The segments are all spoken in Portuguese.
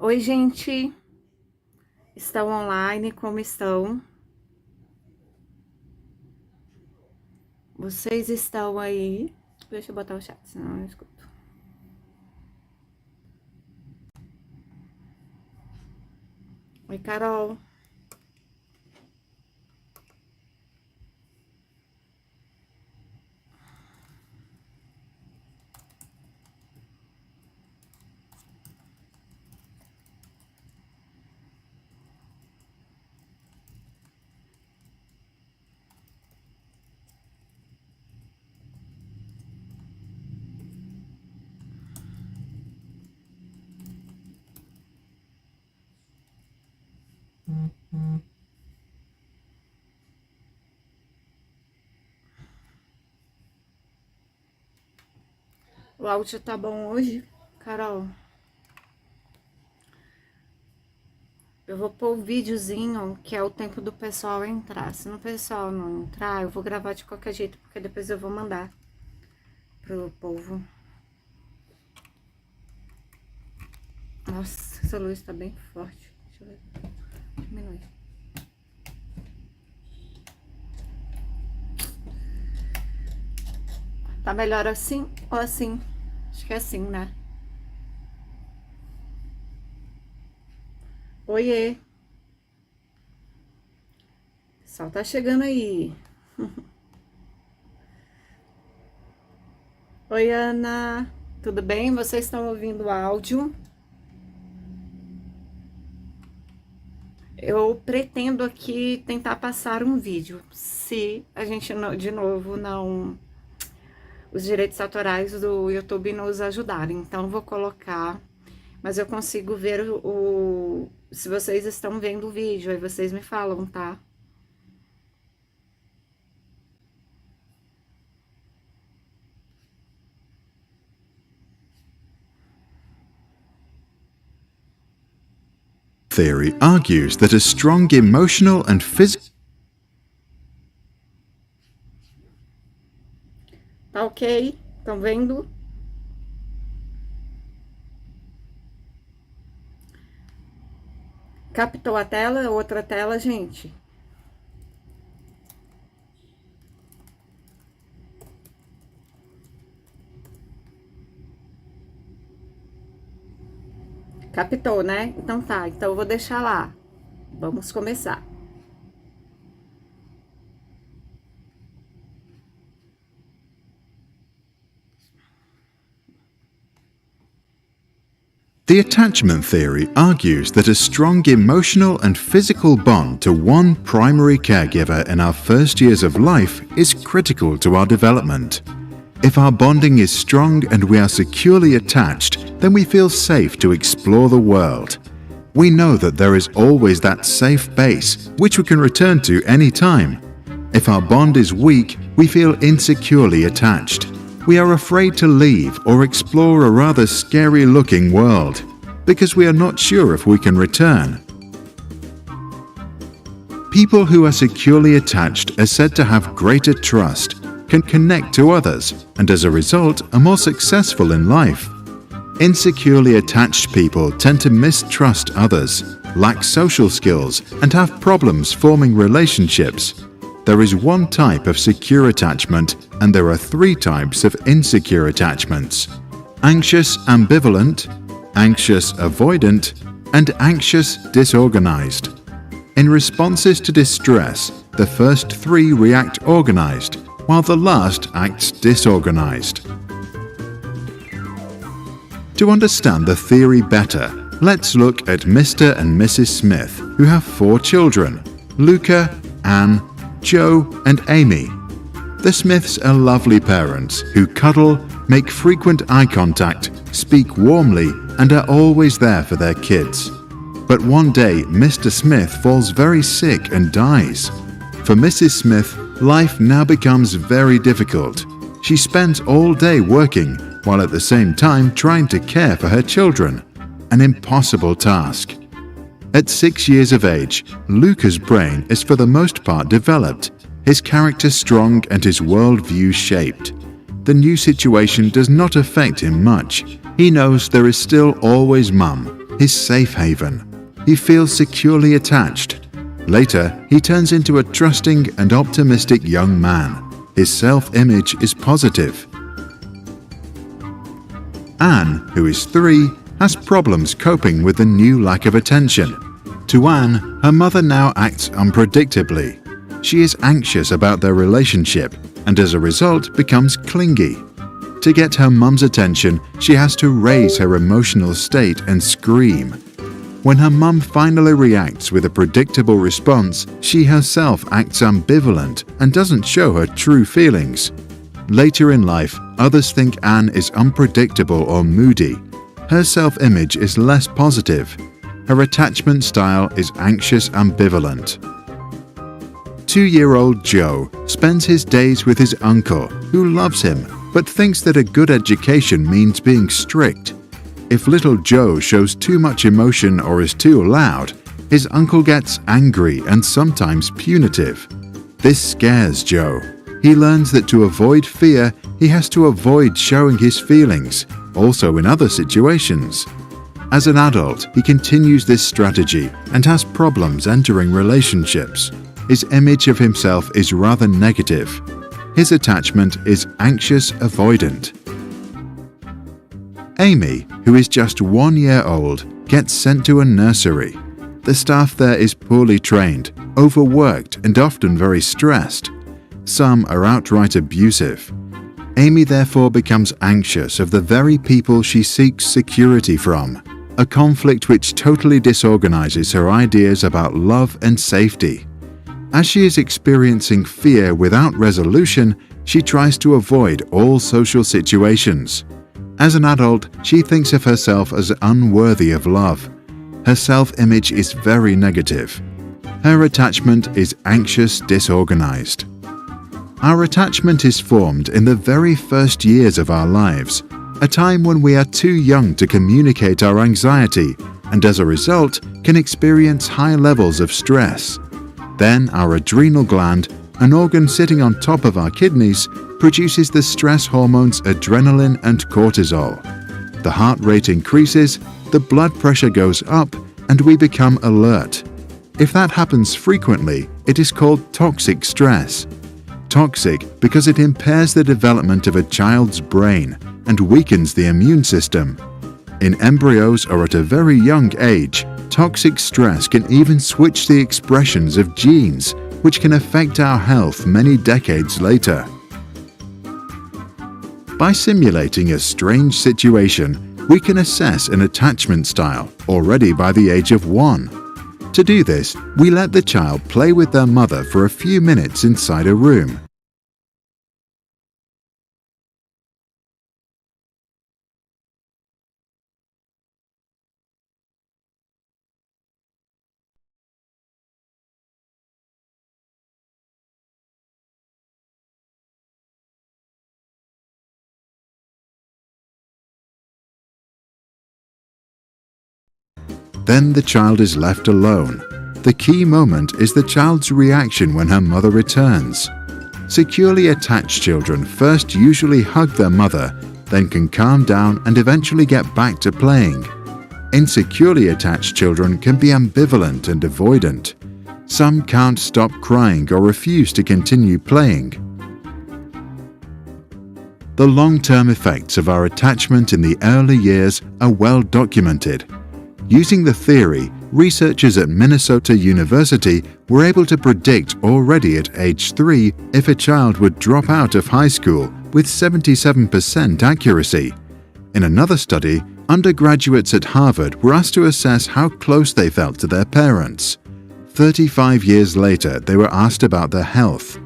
Oi, gente. Estão online? Como estão? Vocês estão aí? Deixa eu botar o chat, senão eu não escuto. Oi, Carol. O áudio tá bom hoje, Carol? Eu vou pôr o videozinho, que é o tempo do pessoal entrar. Se o pessoal não entrar, eu vou gravar de qualquer jeito, porque depois eu vou mandar pro povo. Nossa, essa luz tá bem forte. Deixa eu ver. Diminui. Tá melhor assim ou assim? Acho que é assim, né? Oiê. O pessoal tá chegando aí. Oi, Ana. Tudo bem? Vocês estão ouvindo o áudio? Eu pretendo aqui tentar passar um vídeo, se a gente de novo não, os direitos autorais do YouTube nos ajudarem. Então vou colocar, mas eu consigo ver se vocês estão vendo o vídeo, aí vocês me falam, tá? Theory argues that a strong emotional and physical Tá ok? Estão vendo? Captou a tela? Outra tela, gente? Captou, né? Então tá, então eu vou deixar lá. Vamos começar. The attachment theory argues that a strong emotional and physical bond to one primary caregiver in our first years of life is critical to our development. If our bonding is strong and we are securely attached, then we feel safe to explore the world. We know that there is always that safe base, which we can return to any time. If our bond is weak, we feel insecurely attached. We are afraid to leave or explore a rather scary-looking world, because we are not sure if we can return. People who are securely attached are said to have greater trust, can connect to others, and as a result are more successful in life. Insecurely attached people tend to mistrust others, lack social skills, and have problems forming relationships. There is one type of secure attachment, and there are three types of insecure attachments: anxious ambivalent, anxious avoidant, and anxious disorganized. In responses to distress, the first three react organized, while the last acts disorganized. To understand the theory better, let's look at Mr. and Mrs. Smith, who have 4 children: Luca, Anne, Joe, and Amy. The Smiths are lovely parents who cuddle, make frequent eye contact, speak warmly, and are always there for their kids. But one day, Mr. Smith falls very sick and dies. For Mrs. Smith, life now becomes very difficult. She spends all day working, while at the same time trying to care for her children. An impossible task. At 6 years of age, Luca's brain is for the most part developed, his character strong and his worldview shaped. The new situation does not affect him much. He knows there is still always Mum. his safe haven. He feels securely attached. Later, he turns into a trusting and optimistic young man. His self-image is positive. Anne, who is 3, has problems coping with the new lack of attention. To Anne, her mother now acts unpredictably. She is anxious about their relationship and as a result becomes clingy. To get her mum's attention, she has to raise her emotional state and scream. When her mum finally reacts with a predictable response, she herself acts ambivalent and doesn't show her true feelings. Later in life, others think Anne is unpredictable or moody. Her self-image is less positive. Her attachment style is anxious ambivalent. 2-year-old Joe spends his days with his uncle, who loves him, but thinks that a good education means being strict. If little Joe shows too much emotion or is too loud, his uncle gets angry and sometimes punitive. This scares Joe. He learns that to avoid fear, he has to avoid showing his feelings, also in other situations. As an adult, he continues this strategy and has problems entering relationships. His image of himself is rather negative. His attachment is anxious avoidant. Amy, who is just 1 year old, gets sent to a nursery. The staff there is poorly trained, overworked, and often very stressed. Some are outright abusive. Amy therefore becomes anxious of the very people she seeks security from, a conflict which totally disorganizes her ideas about love and safety. As she is experiencing fear without resolution, she tries to avoid all social situations. As an adult, she thinks of herself as unworthy of love. Her self-image is very negative. Her attachment is anxious, disorganized. Our attachment is formed in the very first years of our lives, a time when we are too young to communicate our anxiety and as a result can experience high levels of stress. Then our adrenal gland, an organ sitting on top of our kidneys, produces the stress hormones adrenaline and cortisol. The heart rate increases, the blood pressure goes up, and we become alert. If that happens frequently, it is called toxic stress. Toxic because it impairs the development of a child's brain and weakens the immune system. In embryos or at a very young age, toxic stress can even switch the expressions of genes, which can affect our health many decades later. By simulating a strange situation, we can assess an attachment style already by the age of 1. To do this, we let the child play with their mother for a few minutes inside a room. Then the child is left alone. The key moment is the child's reaction when her mother returns. Securely attached children first usually hug their mother, then can calm down and eventually get back to playing. Insecurely attached children can be ambivalent and avoidant. Some can't stop crying or refuse to continue playing. The long-term effects of our attachment in the early years are well documented. Using the theory, researchers at Minnesota University were able to predict already at age 3 if a child would drop out of high school with 77% accuracy. In another study, undergraduates at Harvard were asked to assess how close they felt to their parents. 35 years later, they were asked about their health.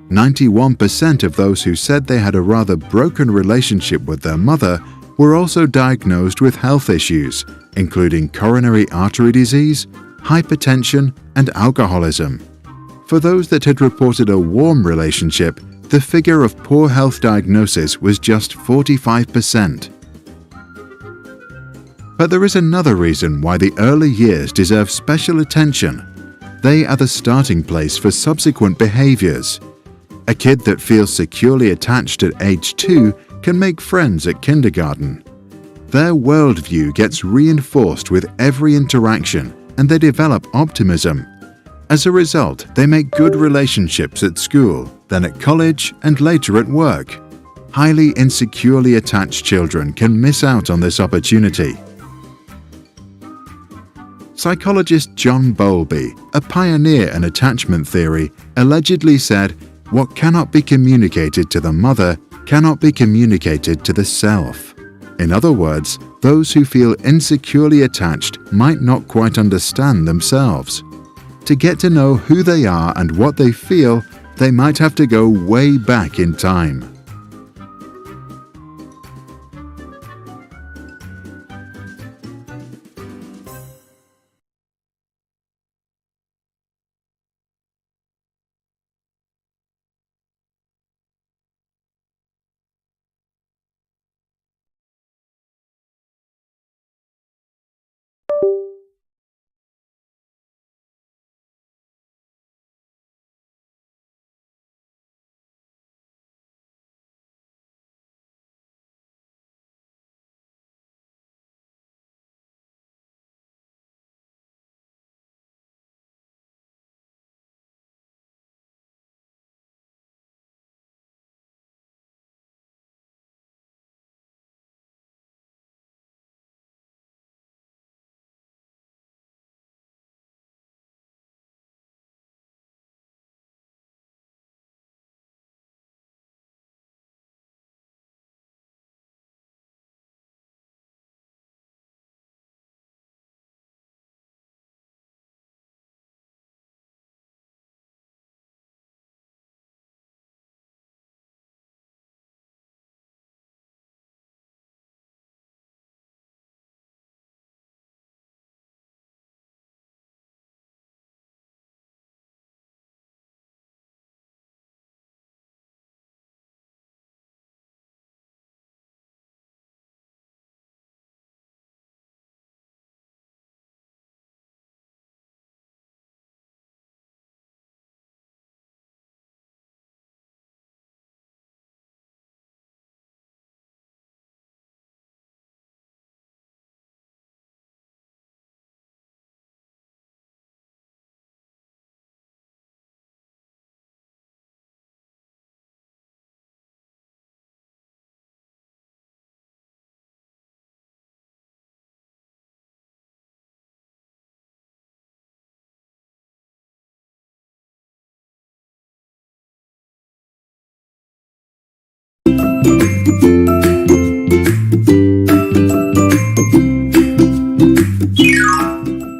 91% of those who said they had a rather broken relationship with their mother were also diagnosed with health issues, including coronary artery disease, hypertension, and alcoholism. For those that had reported a warm relationship, the figure of poor health diagnosis was just 45%. But there is another reason why the early years deserve special attention. They are the starting place for subsequent behaviors. A kid that feels securely attached at age 2 can make friends at kindergarten. Their worldview gets reinforced with every interaction and they develop optimism. As a result, they make good relationships at school, then at college, and later at work. Highly insecurely attached children can miss out on this opportunity. Psychologist John Bowlby, a pioneer in attachment theory, allegedly said, "What cannot be communicated to the mother cannot be communicated to the self." In other words, those who feel insecurely attached might not quite understand themselves. To get to know who they are and what they feel, they might have to go way back in time.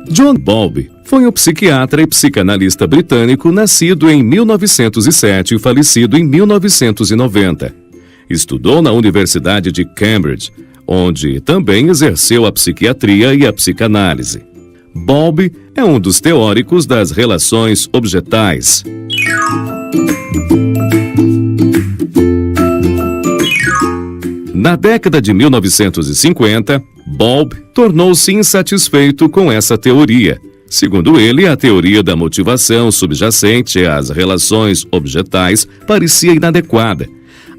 John Bowlby foi um psiquiatra e psicanalista britânico nascido em 1907 e falecido em 1990. Estudou na Universidade de Cambridge, onde também exerceu a psiquiatria e a psicanálise. Bowlby é um dos teóricos das relações objetais. Na década de 1950, Bowlby tornou-se insatisfeito com essa teoria. Segundo ele, a teoria da motivação subjacente às relações objetais parecia inadequada.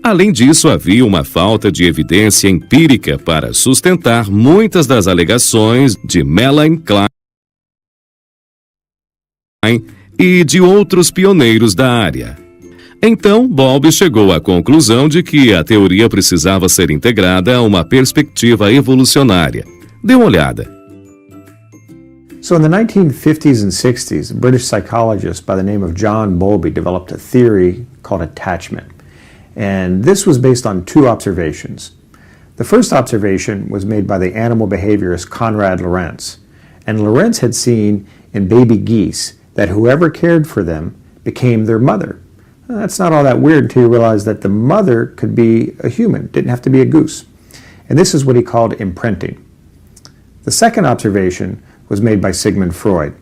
Além disso, havia uma falta de evidência empírica para sustentar muitas das alegações de Melanie Klein e de outros pioneiros da área. Então, Bowlby chegou à conclusão de que a teoria precisava ser integrada a uma perspectiva evolucionária. Dê uma olhada. So in the 1950s and 60s, a British psychologist by the name of John Bowlby developed a theory called attachment. And this was based on two observations. The first observation was made by the animal behaviorist Konrad Lorenz. And Lorenz had seen in baby geese that whoever cared for them became their mother. That's not all that weird until you realize that the mother could be a human, didn't have to be a goose. And this is what he called imprinting. The second observation was made by Sigmund Freud.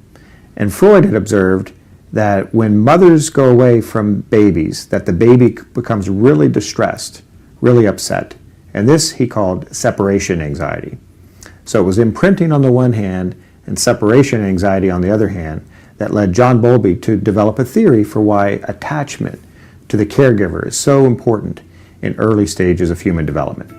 And Freud had observed that when mothers go away from babies, that the baby becomes really distressed, really upset. And this he called separation anxiety. So it was imprinting on the one hand and separation anxiety on the other hand that led John Bowlby to develop a theory for why attachment to the caregiver is so important in early stages of human development.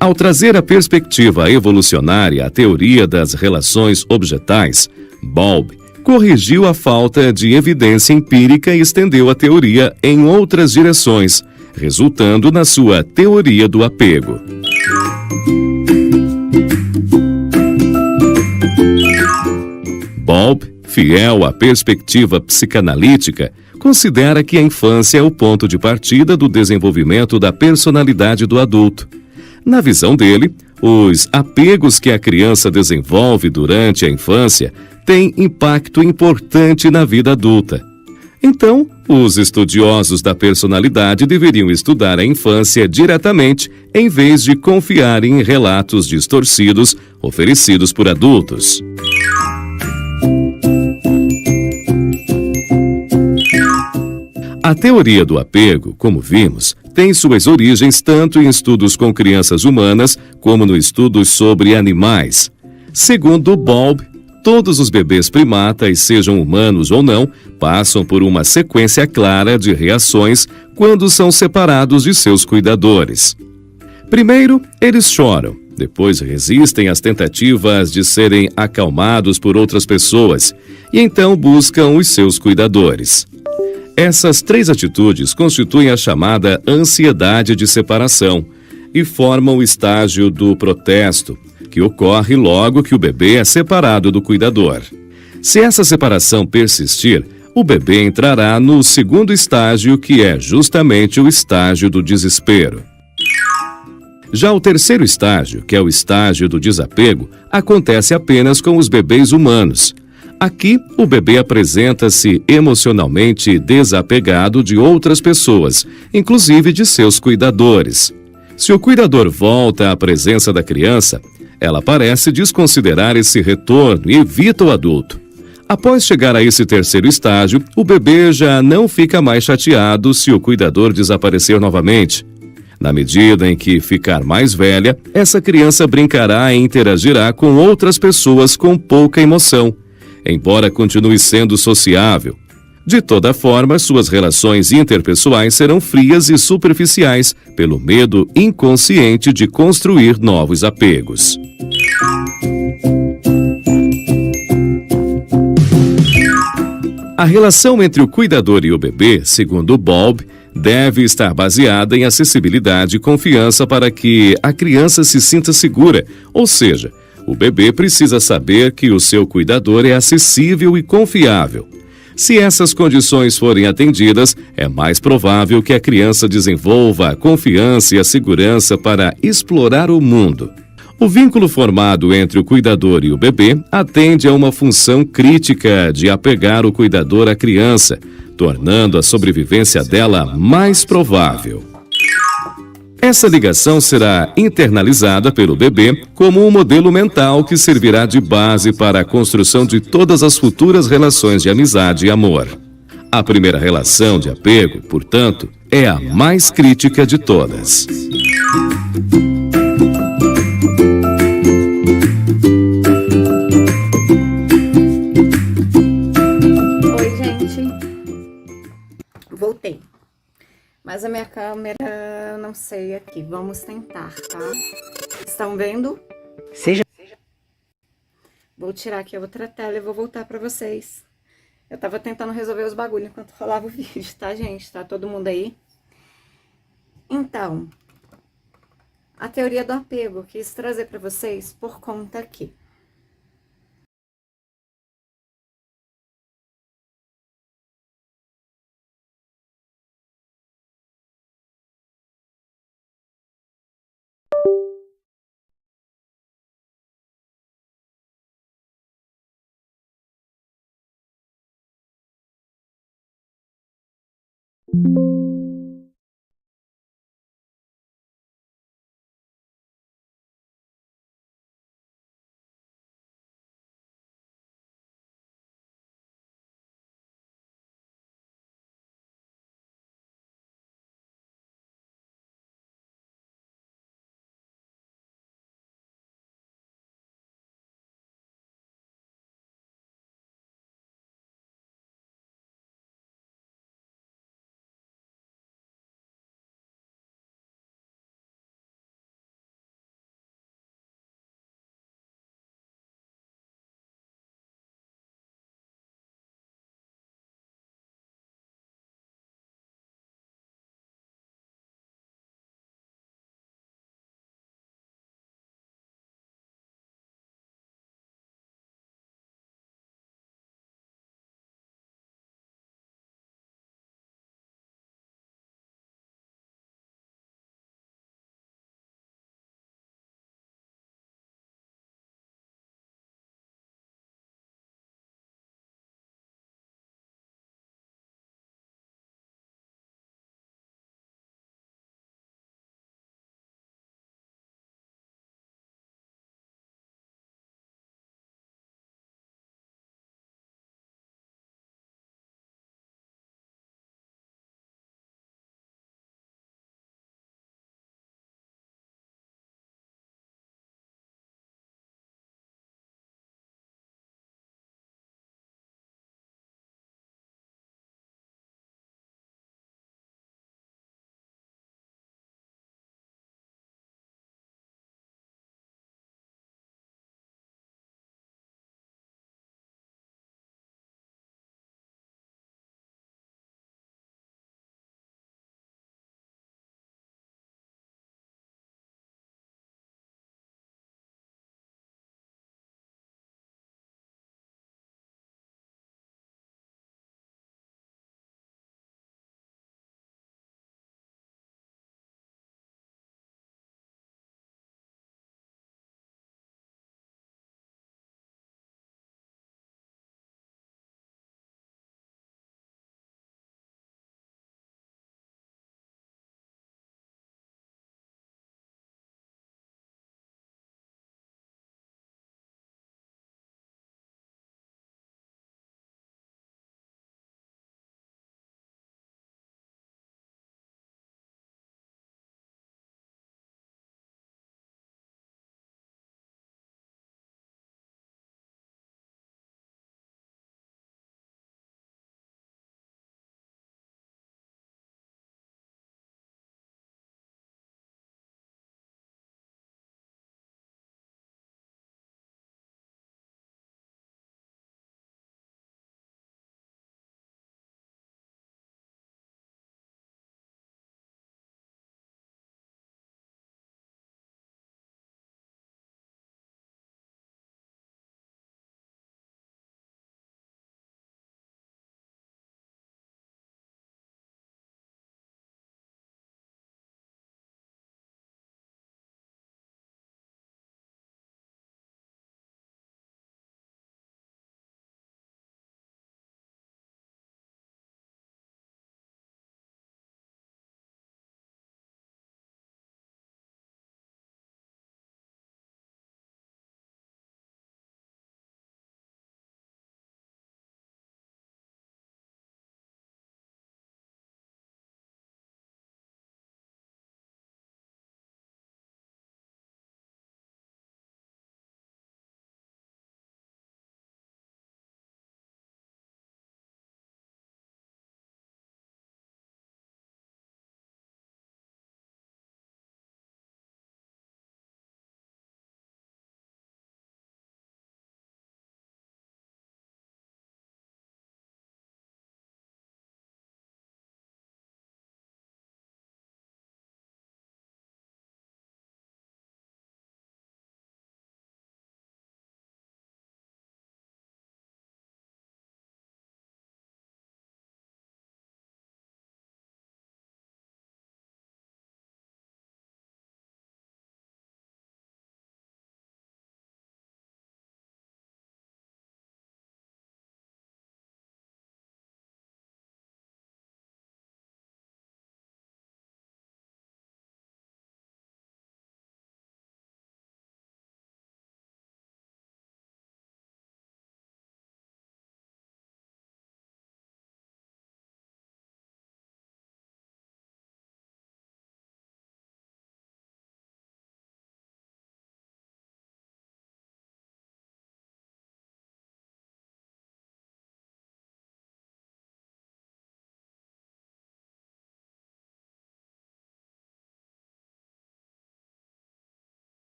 Ao trazer a perspectiva evolucionária à teoria das relações objetais, Bowlby corrigiu a falta de evidência empírica e estendeu a teoria em outras direções, resultando na sua teoria do apego. Bowlby, fiel à perspectiva psicanalítica, considera que a infância é o ponto de partida do desenvolvimento da personalidade do adulto. Na visão dele, os apegos que a criança desenvolve durante a infância têm impacto importante na vida adulta. Então, os estudiosos da personalidade deveriam estudar a infância diretamente, em vez de confiar em relatos distorcidos oferecidos por adultos. A teoria do apego, como vimos, tem suas origens tanto em estudos com crianças humanas como no estudos sobre animais. Segundo Bowlby, todos os bebês primatas, sejam humanos ou não, passam por uma sequência clara de reações quando são separados de seus cuidadores. Primeiro, eles choram, depois resistem às tentativas de serem acalmados por outras pessoas e então buscam os seus cuidadores. Essas três atitudes constituem a chamada ansiedade de separação e formam o estágio do protesto, que ocorre logo que o bebê é separado do cuidador. Se essa separação persistir, o bebê entrará no segundo estágio, que é justamente o estágio do desespero. Já o terceiro estágio, que é o estágio do desapego, acontece apenas com os bebês humanos. Aqui, o bebê apresenta-se emocionalmente desapegado de outras pessoas, inclusive de seus cuidadores. Se o cuidador volta à presença da criança, ela parece desconsiderar esse retorno e evita o adulto. Após chegar a esse terceiro estágio, o bebê já não fica mais chateado se o cuidador desaparecer novamente. Na medida em que ficar mais velha, essa criança brincará e interagirá com outras pessoas com pouca emoção, embora continue sendo sociável. De toda forma, suas relações interpessoais serão frias e superficiais, pelo medo inconsciente de construir novos apegos. A relação entre o cuidador e o bebê, segundo Bowlby, deve estar baseada em acessibilidade e confiança para que a criança se sinta segura, ou seja, o bebê precisa saber que o seu cuidador é acessível e confiável. Se essas condições forem atendidas, é mais provável que a criança desenvolva a confiança e a segurança para explorar o mundo. O vínculo formado entre o cuidador e o bebê atende a uma função crítica de apegar o cuidador à criança, tornando a sobrevivência dela mais provável. Essa ligação será internalizada pelo bebê como um modelo mental que servirá de base para a construção de todas as futuras relações de amizade e amor. A primeira relação de apego, portanto, é a mais crítica de todas. Oi, gente. Voltei. Mas a minha câmera, eu não sei aqui. Vamos tentar, tá? Estão vendo? Seja. Vou tirar aqui a outra tela e vou voltar pra vocês. Eu tava tentando resolver os bagulhos enquanto rolava o vídeo, tá, gente? Tá todo mundo aí? Então, a teoria do apego, quis trazer pra vocês por conta aqui.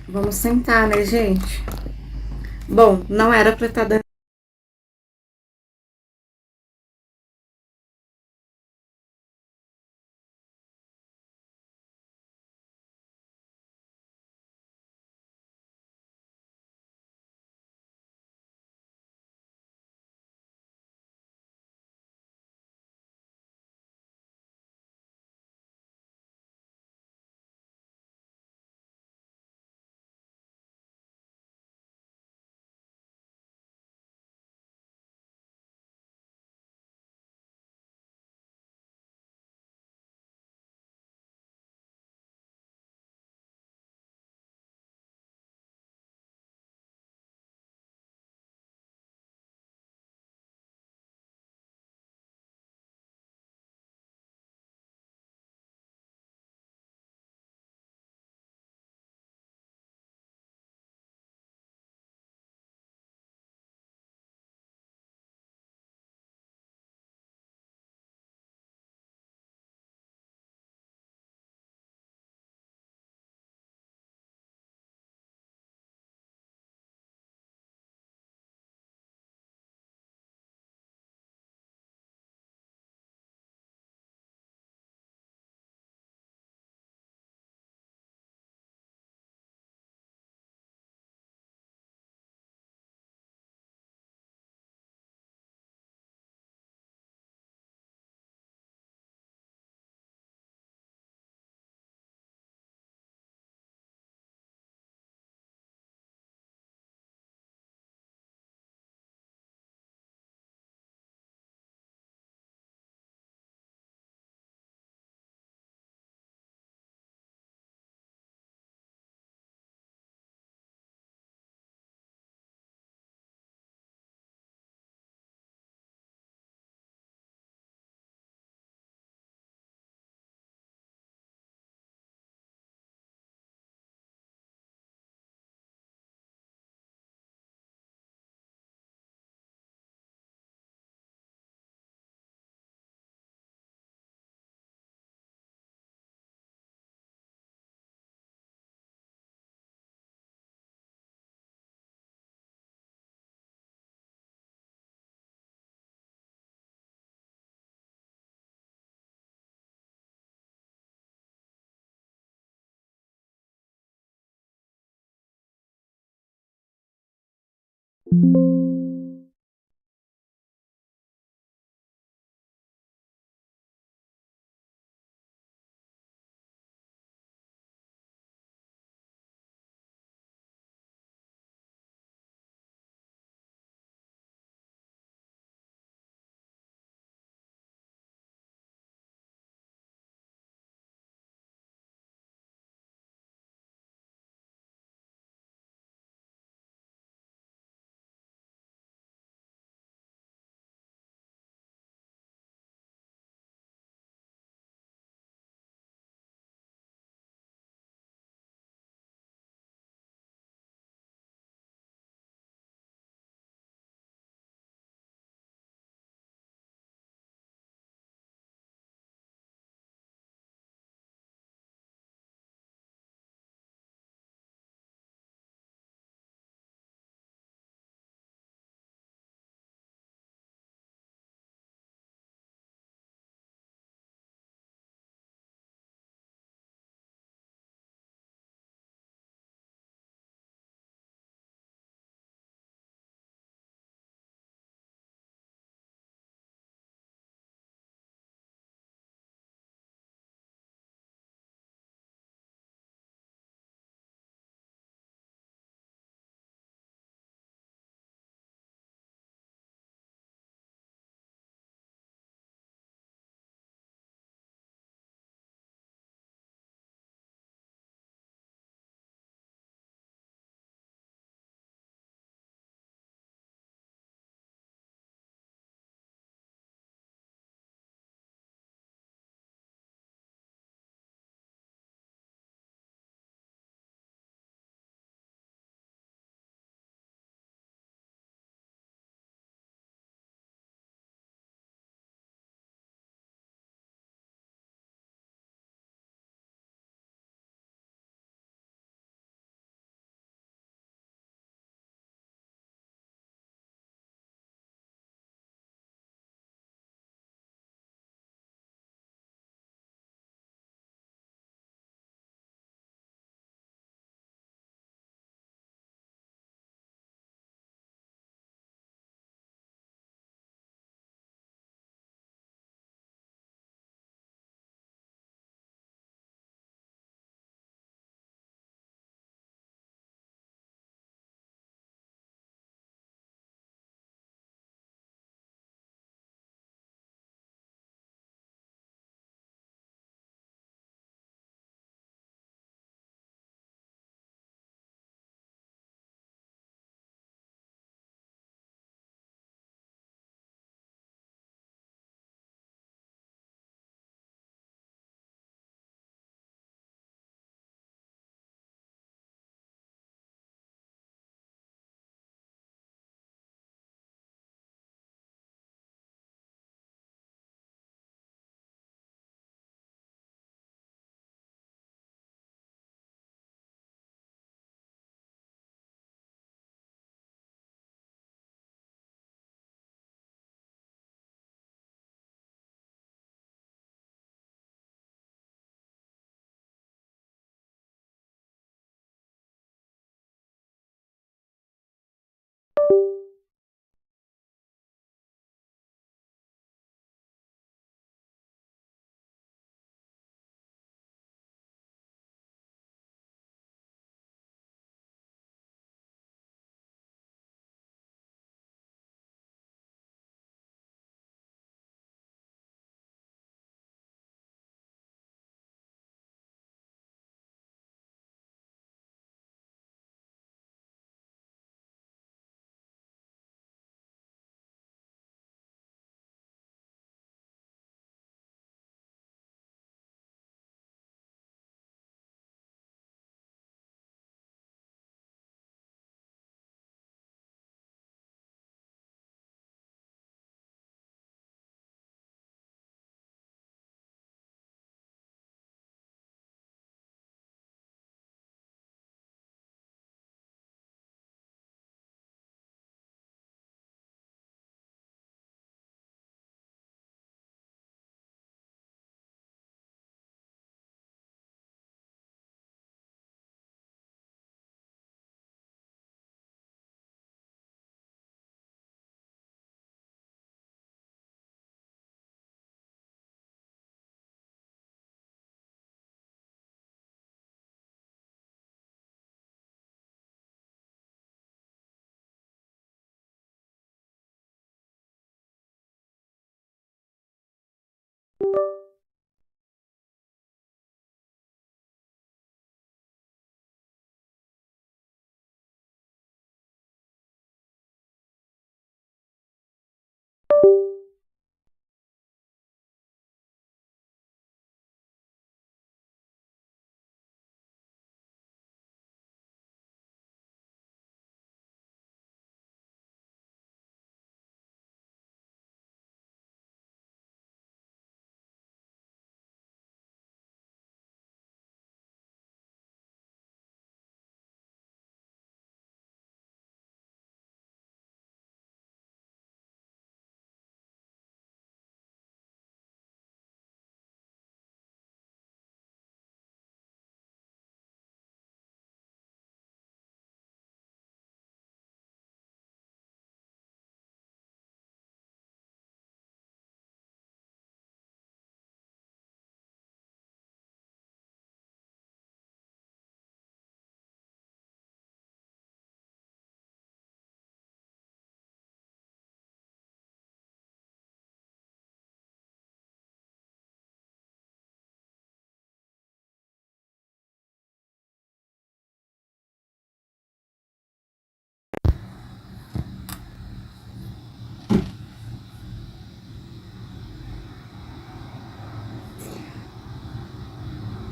Vamos sentar, né, gente? Bom, não era pra estar dando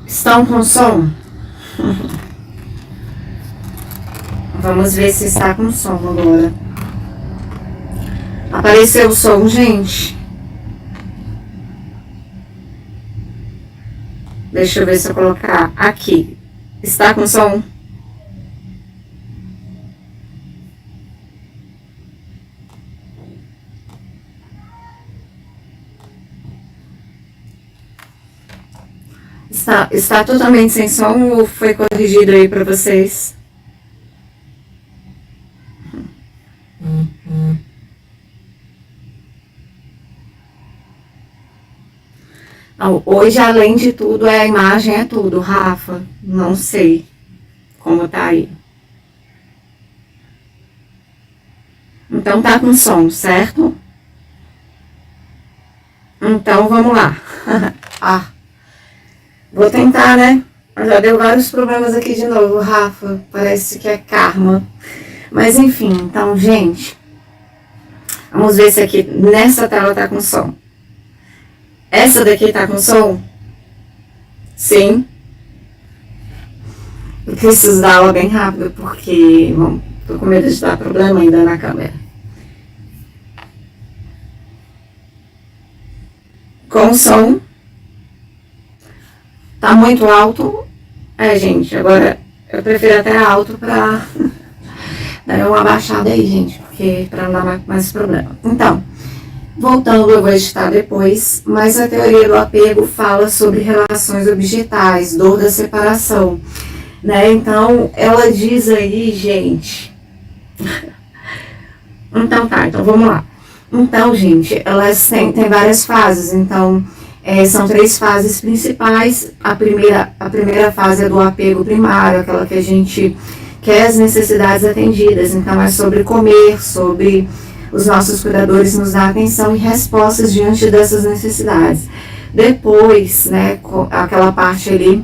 Estão com som? Vamos ver se está com som agora. Apareceu o som, gente? Deixa eu ver se eu colocar aqui. Está com som? Está totalmente sem som ou foi corrigido aí para vocês? Não, hoje, além de tudo, a imagem é tudo, Rafa. Não sei como tá aí. Então tá com som, certo? Então vamos lá. Vou tentar, né? Já deu vários problemas aqui de novo, Rafa. Parece que é karma. Mas enfim, então, gente. Vamos ver se aqui nessa tela tá com som. Essa daqui tá com som? Sim. Eu preciso dar aula bem rápido porque, bom, tô com medo de dar problema ainda na câmera. Com som. Tá muito alto. Gente, agora eu prefiro até alto pra dar uma baixada aí, gente, porque pra não dar mais problema. Então, voltando, eu vou editar depois, mas a teoria do apego fala sobre relações objetais, dor da separação, né? Então, ela diz aí, gente... Então vamos lá. Então, gente, elas têm várias fases, então... são 3 fases principais. A primeira fase é do apego primário, aquela que a gente quer as necessidades atendidas. Então, é sobre comer, sobre os nossos cuidadores nos dar atenção e respostas diante dessas necessidades. Depois, né, aquela parte ali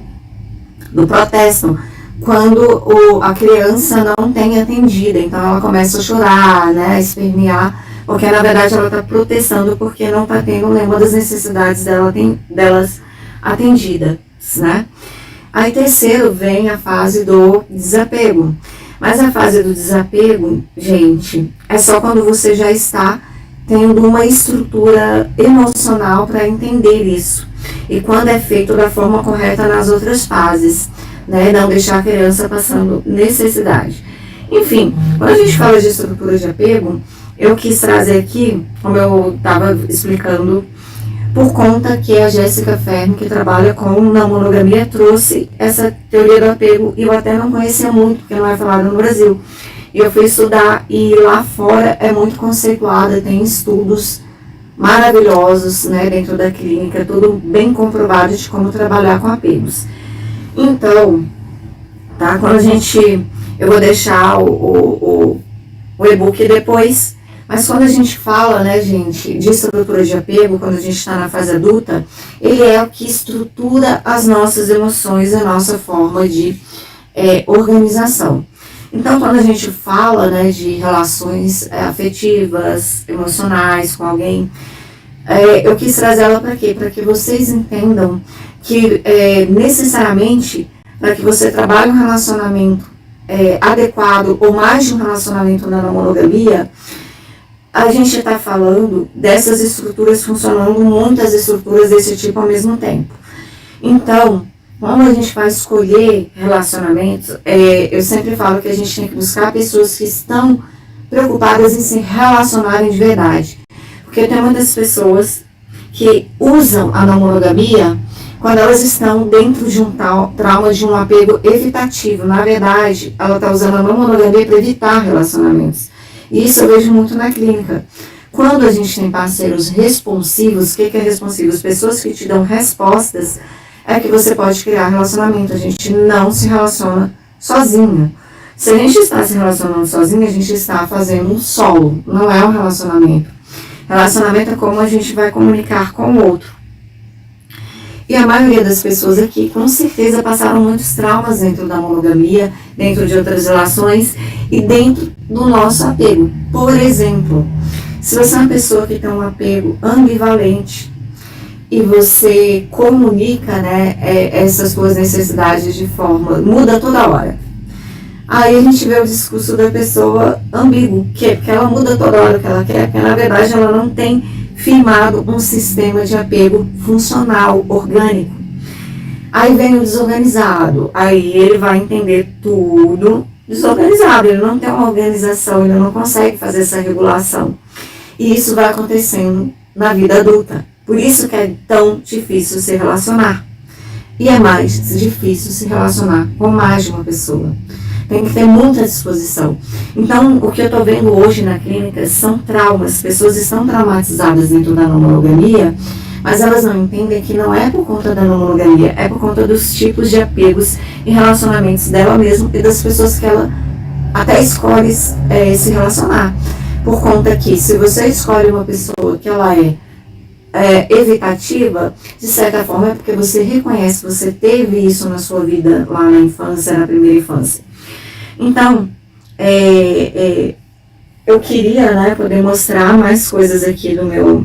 do protesto, quando a criança não tem atendida. Então, ela começa a chorar, né, a espernear, porque na verdade ela está protestando porque não está tendo nenhuma das necessidades delas atendidas, né? Aí terceiro vem a fase do desapego. Mas a fase do desapego, gente, é só quando você já está tendo uma estrutura emocional para entender isso. E quando é feito da forma correta nas outras fases, né? Não deixar a criança passando necessidade. Enfim, quando a gente fala de estrutura de apego, eu quis trazer aqui, como eu estava explicando, por conta que a Jéssica Fermi, que trabalha com não monogamia, trouxe essa teoria do apego, e eu até não conhecia muito, porque não é falado no Brasil. E eu fui estudar, e lá fora é muito conceituada, tem estudos maravilhosos, né, dentro da clínica, tudo bem comprovado de como trabalhar com apegos. Então, tá, quando eu vou deixar o e-book depois. Mas quando a gente fala, né, gente, de estrutura de apego, quando a gente está na fase adulta, ele é o que estrutura as nossas emoções, a nossa forma de organização. Então, quando a gente fala, né, de relações afetivas, emocionais com alguém, eu quis trazer ela para quê? Para que vocês entendam que necessariamente, para que você trabalhe um relacionamento adequado ou mais de um relacionamento na não monogamia, a gente está falando dessas estruturas funcionando, muitas estruturas desse tipo ao mesmo tempo. Então, quando a gente vai escolher relacionamentos, eu sempre falo que a gente tem que buscar pessoas que estão preocupadas em se relacionarem de verdade. Porque tem muitas pessoas que usam a não monogamia quando elas estão dentro de um trauma de um apego evitativo. Na verdade, ela está usando a não monogamia para evitar relacionamentos. E isso eu vejo muito na clínica. Quando a gente tem parceiros responsivos, o que é responsivos? Pessoas que te dão respostas, é que você pode criar relacionamento. A gente não se relaciona sozinho. Se a gente está se relacionando sozinho, a gente está fazendo um solo, não é um relacionamento. Relacionamento é como a gente vai comunicar com o outro. E a maioria das pessoas aqui, com certeza, passaram muitos traumas dentro da monogamia, dentro de outras relações e dentro do nosso apego. Por exemplo, se você é uma pessoa que tem um apego ambivalente e você comunica, né, essas suas necessidades de forma, muda toda hora. Aí a gente vê o discurso da pessoa ambíguo, que é porque ela muda toda hora o que ela quer, porque na verdade ela não tem firmado um sistema de apego funcional, orgânico. Aí vem o desorganizado, aí ele vai entender tudo desorganizado, ele não tem uma organização, ele não consegue fazer essa regulação. E isso vai acontecendo na vida adulta. Por isso que é tão difícil se relacionar. E é mais difícil se relacionar com mais de uma pessoa. Tem que ter muita disposição. Então, o que eu estou vendo hoje na clínica são traumas. Pessoas estão traumatizadas dentro da não monogamia, mas elas não entendem que não é por conta da não monogamia, é por conta dos tipos de apegos e relacionamentos dela mesma e das pessoas que ela até escolhe se relacionar. Por conta que, se você escolhe uma pessoa que ela é evitativa, de certa forma é porque você reconhece, você teve isso na sua vida lá na infância, na primeira infância. Então, eu queria, né, poder mostrar mais coisas aqui do meu...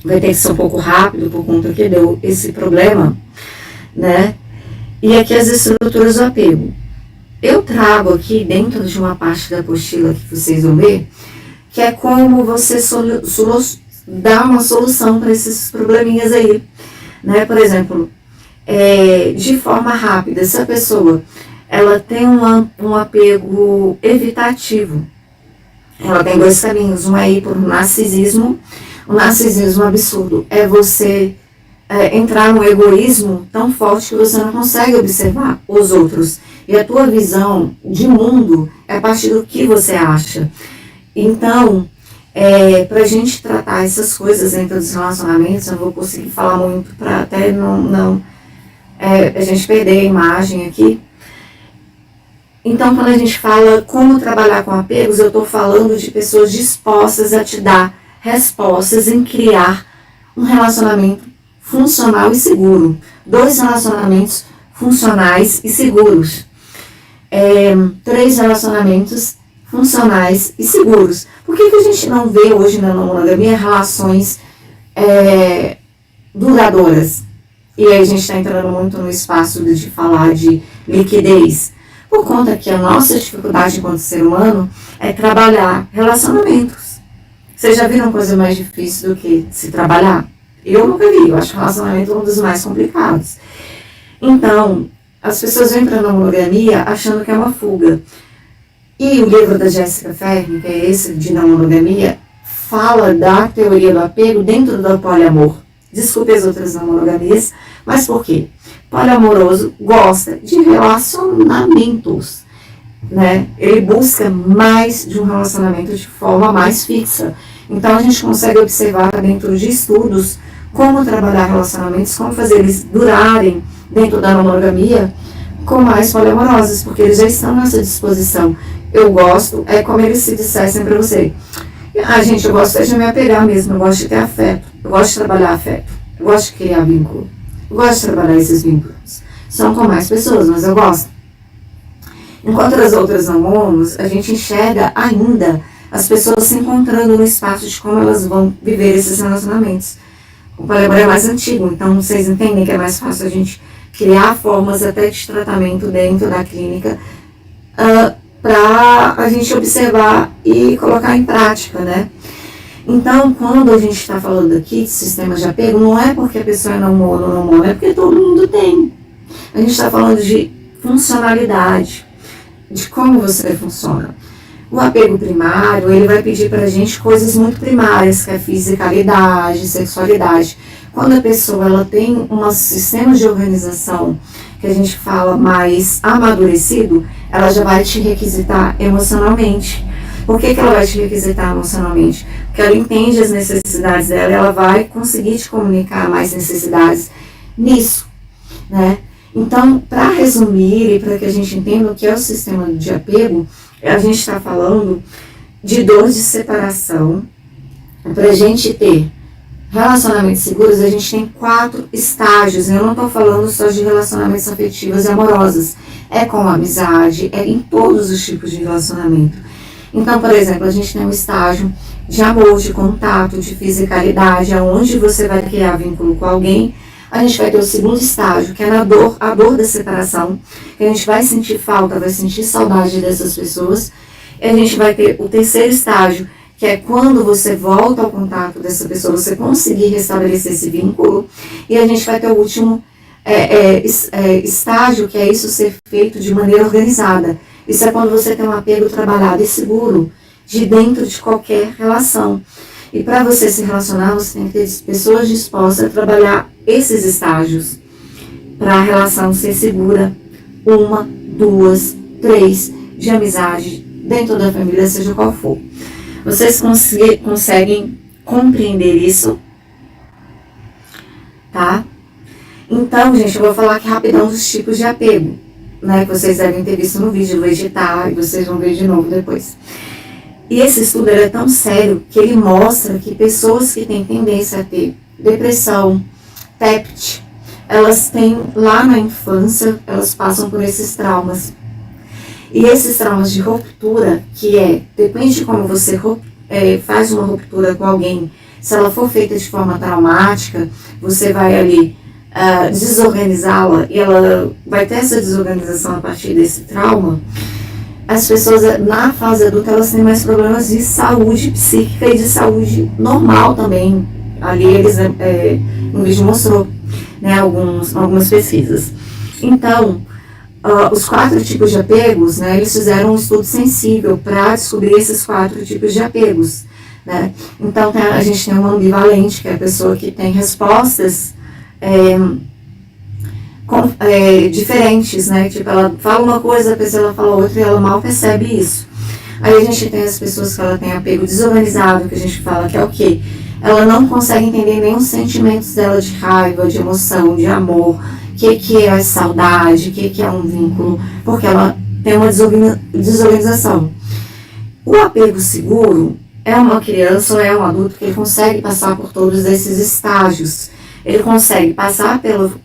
Vai ter que ser um pouco rápido por conta que deu esse problema, né? E aqui as estruturas do apego. Eu trago aqui dentro de uma parte da apostila que vocês vão ver, que é como você dar uma solução para esses probleminhas aí, né? Por exemplo, de forma rápida, se a pessoa ela tem um apego evitativo, ela tem dois caminhos, um é ir por narcisismo. O narcisismo absurdo é você entrar no egoísmo tão forte que você não consegue observar os outros, e a tua visão de mundo é a partir do que você acha. Então, para a gente tratar essas coisas dentro dos relacionamentos, eu não vou conseguir falar muito para até a gente perder a imagem aqui. Então, quando a gente fala como trabalhar com apegos, eu estou falando de pessoas dispostas a te dar respostas em criar um relacionamento funcional e seguro. 2 relacionamentos funcionais e seguros. 3 relacionamentos funcionais e seguros. Por que a gente não vê hoje na não monogamia relações duradouras? E aí a gente está entrando muito no espaço de falar de liquidez. Por conta que a nossa dificuldade enquanto ser humano é trabalhar relacionamentos. Vocês já viram coisa mais difícil do que se trabalhar? Eu nunca vi, eu acho relacionamento um dos mais complicados. Então, as pessoas vêm para a não monogamia achando que é uma fuga. E o livro da Jessica Fern, que é esse de não monogamia, fala da teoria do apego dentro do poliamor. Desculpe as outras não monogamias, mas por quê? Poliamoroso gosta de relacionamentos, né? Ele busca mais de um relacionamento de forma mais fixa. Então a gente consegue observar dentro de estudos como trabalhar relacionamentos, como fazer eles durarem dentro da não monogamia com mais poliamorosos, porque eles já estão nessa disposição. Eu gosto, é como eles se dissessem para você: gente, eu gosto de me apegar mesmo, eu gosto de ter afeto, eu gosto de trabalhar afeto, eu gosto de criar vínculo. Eu gosto de trabalhar esses vínculos. São com mais pessoas, mas eu gosto. Enquanto as outras não monos, a gente enxerga ainda as pessoas se encontrando no espaço de como elas vão viver esses relacionamentos. O poliamor é mais antigo, então vocês entendem que é mais fácil a gente criar formas até de tratamento dentro da clínica para a gente observar e colocar em prática, né? Então, quando a gente está falando aqui de sistemas de apego, não é porque a pessoa é não mono, é porque todo mundo tem. A gente está falando de funcionalidade, de como você funciona. O apego primário, ele vai pedir para a gente coisas muito primárias, que é fisicalidade, sexualidade. Quando a pessoa ela tem um sistema de organização que a gente fala mais amadurecido, ela já vai te requisitar emocionalmente. Por que ela vai te requisitar emocionalmente? Porque ela entende as necessidades dela e ela vai conseguir te comunicar mais necessidades nisso, né? Então, para resumir e para que a gente entenda o que é o sistema de apego, a gente está falando de dor de separação. Para a gente ter relacionamentos seguros, a gente tem 4 estágios. Eu não estou falando só de relacionamentos afetivos e amorosos. É com amizade, é em todos os tipos de relacionamento. Então, por exemplo, a gente tem um estágio de amor, de contato, de fisicalidade, onde você vai criar vínculo com alguém. A gente vai ter o segundo estágio, que é a dor da separação, que a gente vai sentir falta, vai sentir saudade dessas pessoas. E a gente vai ter o terceiro estágio, que é quando você volta ao contato dessa pessoa, você conseguir restabelecer esse vínculo. E a gente vai ter o último estágio, que é isso ser feito de maneira organizada. Isso é quando você tem um apego trabalhado e seguro de dentro de qualquer relação. E para você se relacionar, você tem que ter pessoas dispostas a trabalhar esses estágios para a relação ser segura. 1, 2, 3, de amizade, dentro da família, seja qual for. Vocês conseguem compreender isso? Tá? Então, gente, eu vou falar aqui rapidão dos tipos de apego, né, que vocês devem ter visto no vídeo, eu vou editar e vocês vão ver de novo depois. E esse estudo é tão sério que ele mostra que pessoas que têm tendência a ter depressão, TEPT, elas têm lá na infância, elas passam por esses traumas. E esses traumas de ruptura, depende de como você faz uma ruptura com alguém, se ela for feita de forma traumática, você vai ali desorganizá-la e ela vai ter essa desorganização a partir desse trauma. As pessoas na fase adulta elas têm mais problemas de saúde psíquica e de saúde normal também. Ali eles, no vídeo mostrou, né, algumas pesquisas. Então, os 4 tipos de apegos, né, eles fizeram um estudo sensível para descobrir esses 4 tipos de apegos, né. Então, a gente tem uma ambivalente, que é a pessoa que tem respostas diferentes, né? Tipo, ela fala uma coisa, a pessoa ela fala outra e ela mal percebe isso. Aí a gente tem as pessoas que ela tem apego desorganizado, que a gente fala que é o quê? Ela não consegue entender nenhum sentimentos dela de raiva, de emoção, de amor, o que é saudade, o que é um vínculo, porque ela tem uma desorganização. O apego seguro é uma criança ou é um adulto que ele consegue passar por todos esses estágios. Ele consegue passar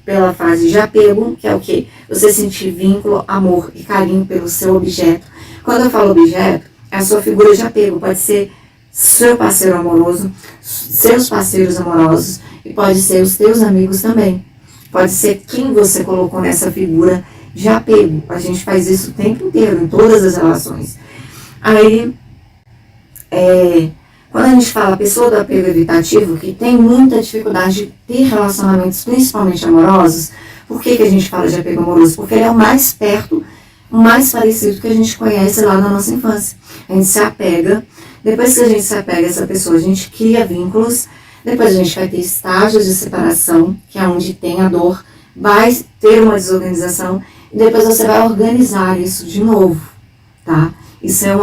pela fase de apego, que é o quê? Você sentir vínculo, amor e carinho pelo seu objeto. Quando eu falo objeto, é a sua figura de apego. Pode ser seu parceiro amoroso, seus parceiros amorosos, e pode ser os teus amigos também. Pode ser quem você colocou nessa figura de apego. A gente faz isso o tempo inteiro, em todas as relações. Aí, quando a gente fala pessoa do apego evitativo, que tem muita dificuldade de ter relacionamentos, principalmente amorosos, por que a gente fala de apego amoroso? Porque ele é o mais perto, o mais parecido que a gente conhece lá na nossa infância. A gente se apega, depois que a gente se apega a essa pessoa, a gente cria vínculos, depois a gente vai ter estágios de separação, que é onde tem a dor, vai ter uma desorganização, e depois você vai organizar isso de novo, tá? Isso é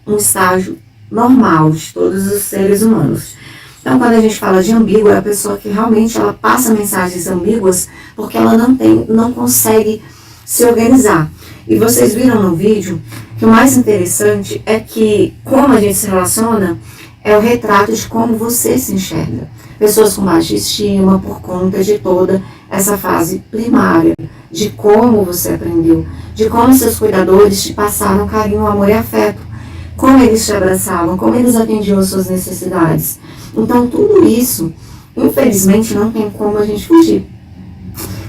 um estágio normal de todos os seres humanos. Então, quando a gente fala de ambíguo, é a pessoa que realmente ela passa mensagens ambíguas porque ela não consegue se organizar. E vocês viram no vídeo que o mais interessante é que como a gente se relaciona é o retrato de como você se enxerga. Pessoas com baixa estima por conta de toda essa fase primária, de como você aprendeu, de como seus cuidadores te passaram carinho, amor e afeto, como eles te abraçavam, como eles atendiam as suas necessidades. Então, tudo isso, infelizmente, não tem como a gente fugir.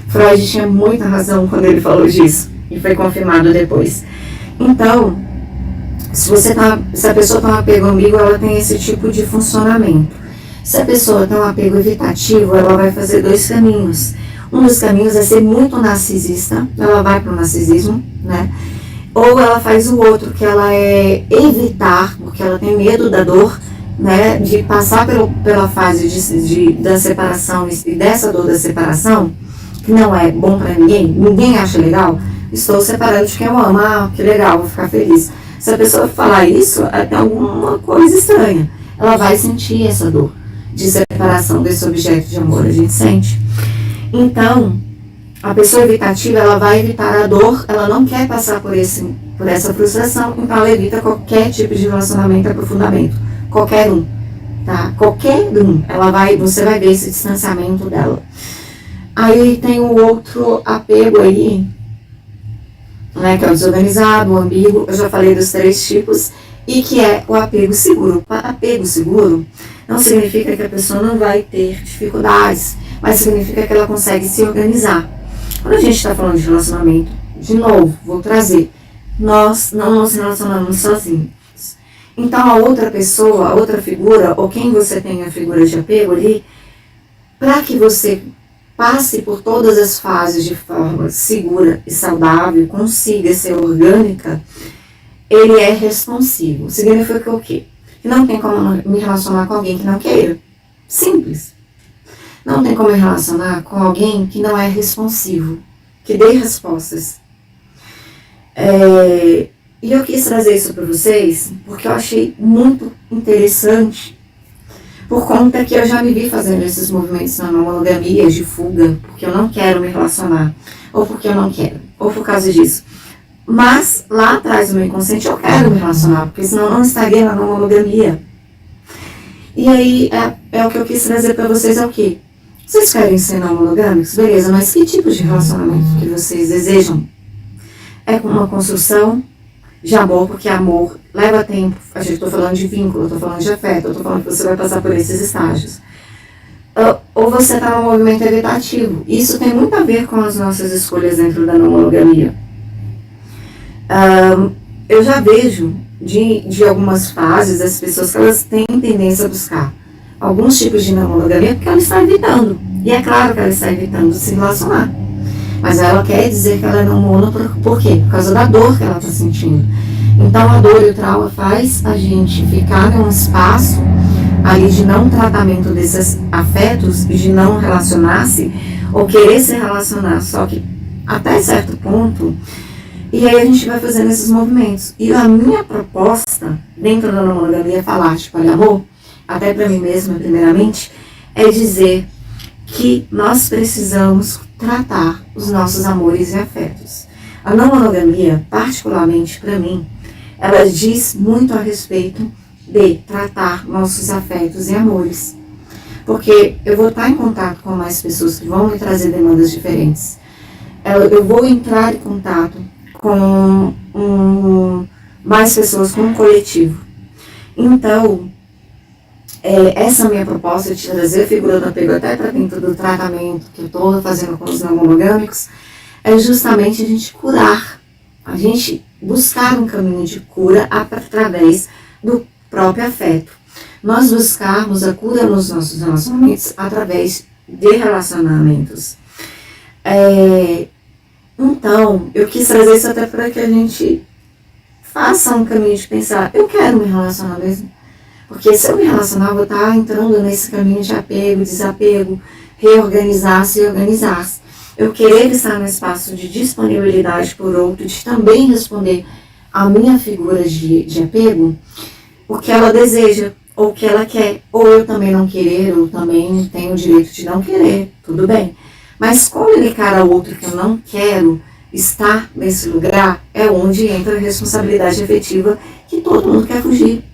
Freud tinha muita razão quando ele falou disso, e foi confirmado depois. Então, se a pessoa tem um apego ambíguo, ela tem esse tipo de funcionamento. Se a pessoa tem um apego evitativo, ela vai fazer dois caminhos. Um dos caminhos é ser muito narcisista, ela vai para o narcisismo, né? Ou ela faz o outro, que ela é evitar, porque ela tem medo da dor, né? De passar pela fase da separação e dessa dor da separação, que não é bom para ninguém acha legal. Estou separando de quem eu amo, que legal, vou ficar feliz. Se a pessoa falar isso, tem alguma coisa estranha. Ela vai sentir essa dor de separação desse objeto de amor, a gente sente. Então, a pessoa evitativa, ela vai evitar a dor, ela não quer passar por essa frustração, então ela evita qualquer tipo de relacionamento e aprofundamento. Qualquer um, tá? Qualquer um. Você vai ver esse distanciamento dela. Aí tem o outro apego aí, né, que é o desorganizado, o ambíguo, eu já falei dos 3 tipos, e que é o apego seguro. O apego seguro não significa que a pessoa não vai ter dificuldades, mas significa que ela consegue se organizar. Quando a gente está falando de relacionamento, de novo, vou trazer, nós não nos relacionamos sozinhos. Então a outra pessoa, a outra figura, ou quem você tem a figura de apego ali, para que você passe por todas as fases de forma segura e saudável, consiga ser orgânica, ele é responsivo. Significa o quê? Que não tem como me relacionar com alguém que não queira. Simples. Não tem como me relacionar com alguém que não é responsivo, que dê respostas. E eu quis trazer isso para vocês porque eu achei muito interessante, por conta que eu já me vi fazendo esses movimentos na monogamia de fuga, porque eu não quero me relacionar, ou porque eu não quero, ou por causa disso. Mas lá atrás do meu inconsciente eu quero me relacionar, porque senão eu não estaria na monogamia. E aí é o que eu quis trazer para vocês, é o quê? Vocês querem ser não monogâmicos? Beleza, mas que tipo de relacionamento que vocês desejam? É com uma construção de amor, porque amor leva tempo. Eu estou falando de vínculo, eu estou falando de afeto, eu estou falando que você vai passar por esses estágios. Ou você está num movimento evitativo. Isso tem muito a ver com as nossas escolhas dentro da não monogamia. Eu já vejo de algumas fases as pessoas que elas têm tendência a buscar alguns tipos de não monogamia porque ela está evitando. E é claro que ela está evitando se relacionar. Mas ela quer dizer que ela é não mono por quê? Por causa da dor que ela está sentindo. Então a dor e o trauma faz a gente ficar num espaço ali de não tratamento desses afetos e de não relacionar-se ou querer se relacionar, só que até certo ponto. E aí a gente vai fazendo esses movimentos. E a minha proposta dentro da não monogamia falática, olha, amor, até para mim mesma primeiramente, é dizer que nós precisamos tratar os nossos amores e afetos. A não monogamia, particularmente para mim, ela diz muito a respeito de tratar nossos afetos e amores. Porque eu vou estar em contato com mais pessoas que vão me trazer demandas diferentes. Eu vou entrar em contato com mais pessoas, com um coletivo. Então, essa minha proposta de trazer a figura do apego até para dentro do tratamento que eu estou fazendo com os não monogâmicos é justamente a gente curar, a gente buscar um caminho de cura através do próprio afeto. Nós buscarmos a cura nos nossos relacionamentos através de relacionamentos. Então, eu quis trazer isso até para que a gente faça um caminho de pensar, eu quero me relacionar mesmo. Porque se eu me relacionar, eu vou estar entrando nesse caminho de apego, desapego, reorganizar-se e organizar-se. Eu querer estar no espaço de disponibilidade por outro, de também responder à minha figura de apego, o que ela deseja, ou o que ela quer, ou eu também não querer, eu também tenho o direito de não querer, tudo bem. Mas comunicar ao outro que eu não quero estar nesse lugar é onde entra a responsabilidade efetiva que todo mundo quer fugir.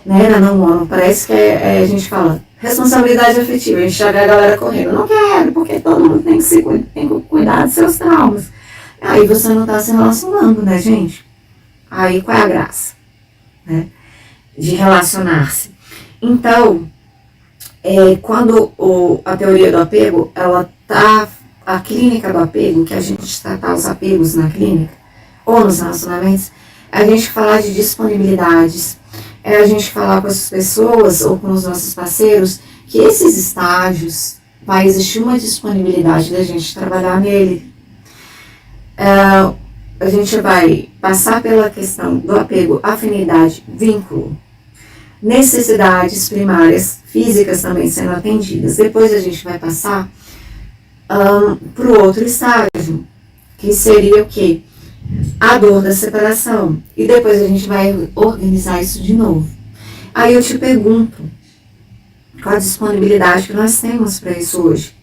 Né, na não mono, parece que a gente fala responsabilidade afetiva, a gente joga a galera correndo. Não quero, porque todo mundo tem que cuidar dos seus traumas. aí você não está se relacionando, né, gente? Aí qual é a graça, né, de relacionar-se? Então, quando a teoria do apego, a clínica do apego, que a gente tratar os apegos na clínica, ou nos relacionamentos, é a gente falar de disponibilidades, é a gente falar com as pessoas ou com os nossos parceiros que esses estágios vai existir uma disponibilidade da gente trabalhar nele. A gente vai passar pela questão do apego, afinidade, vínculo, necessidades primárias, físicas também sendo atendidas. Depois a gente vai passar para o outro estágio, que seria o quê? A dor da separação. E depois a gente vai organizar isso de novo. Aí eu te pergunto, qual a disponibilidade que nós temos para isso hoje?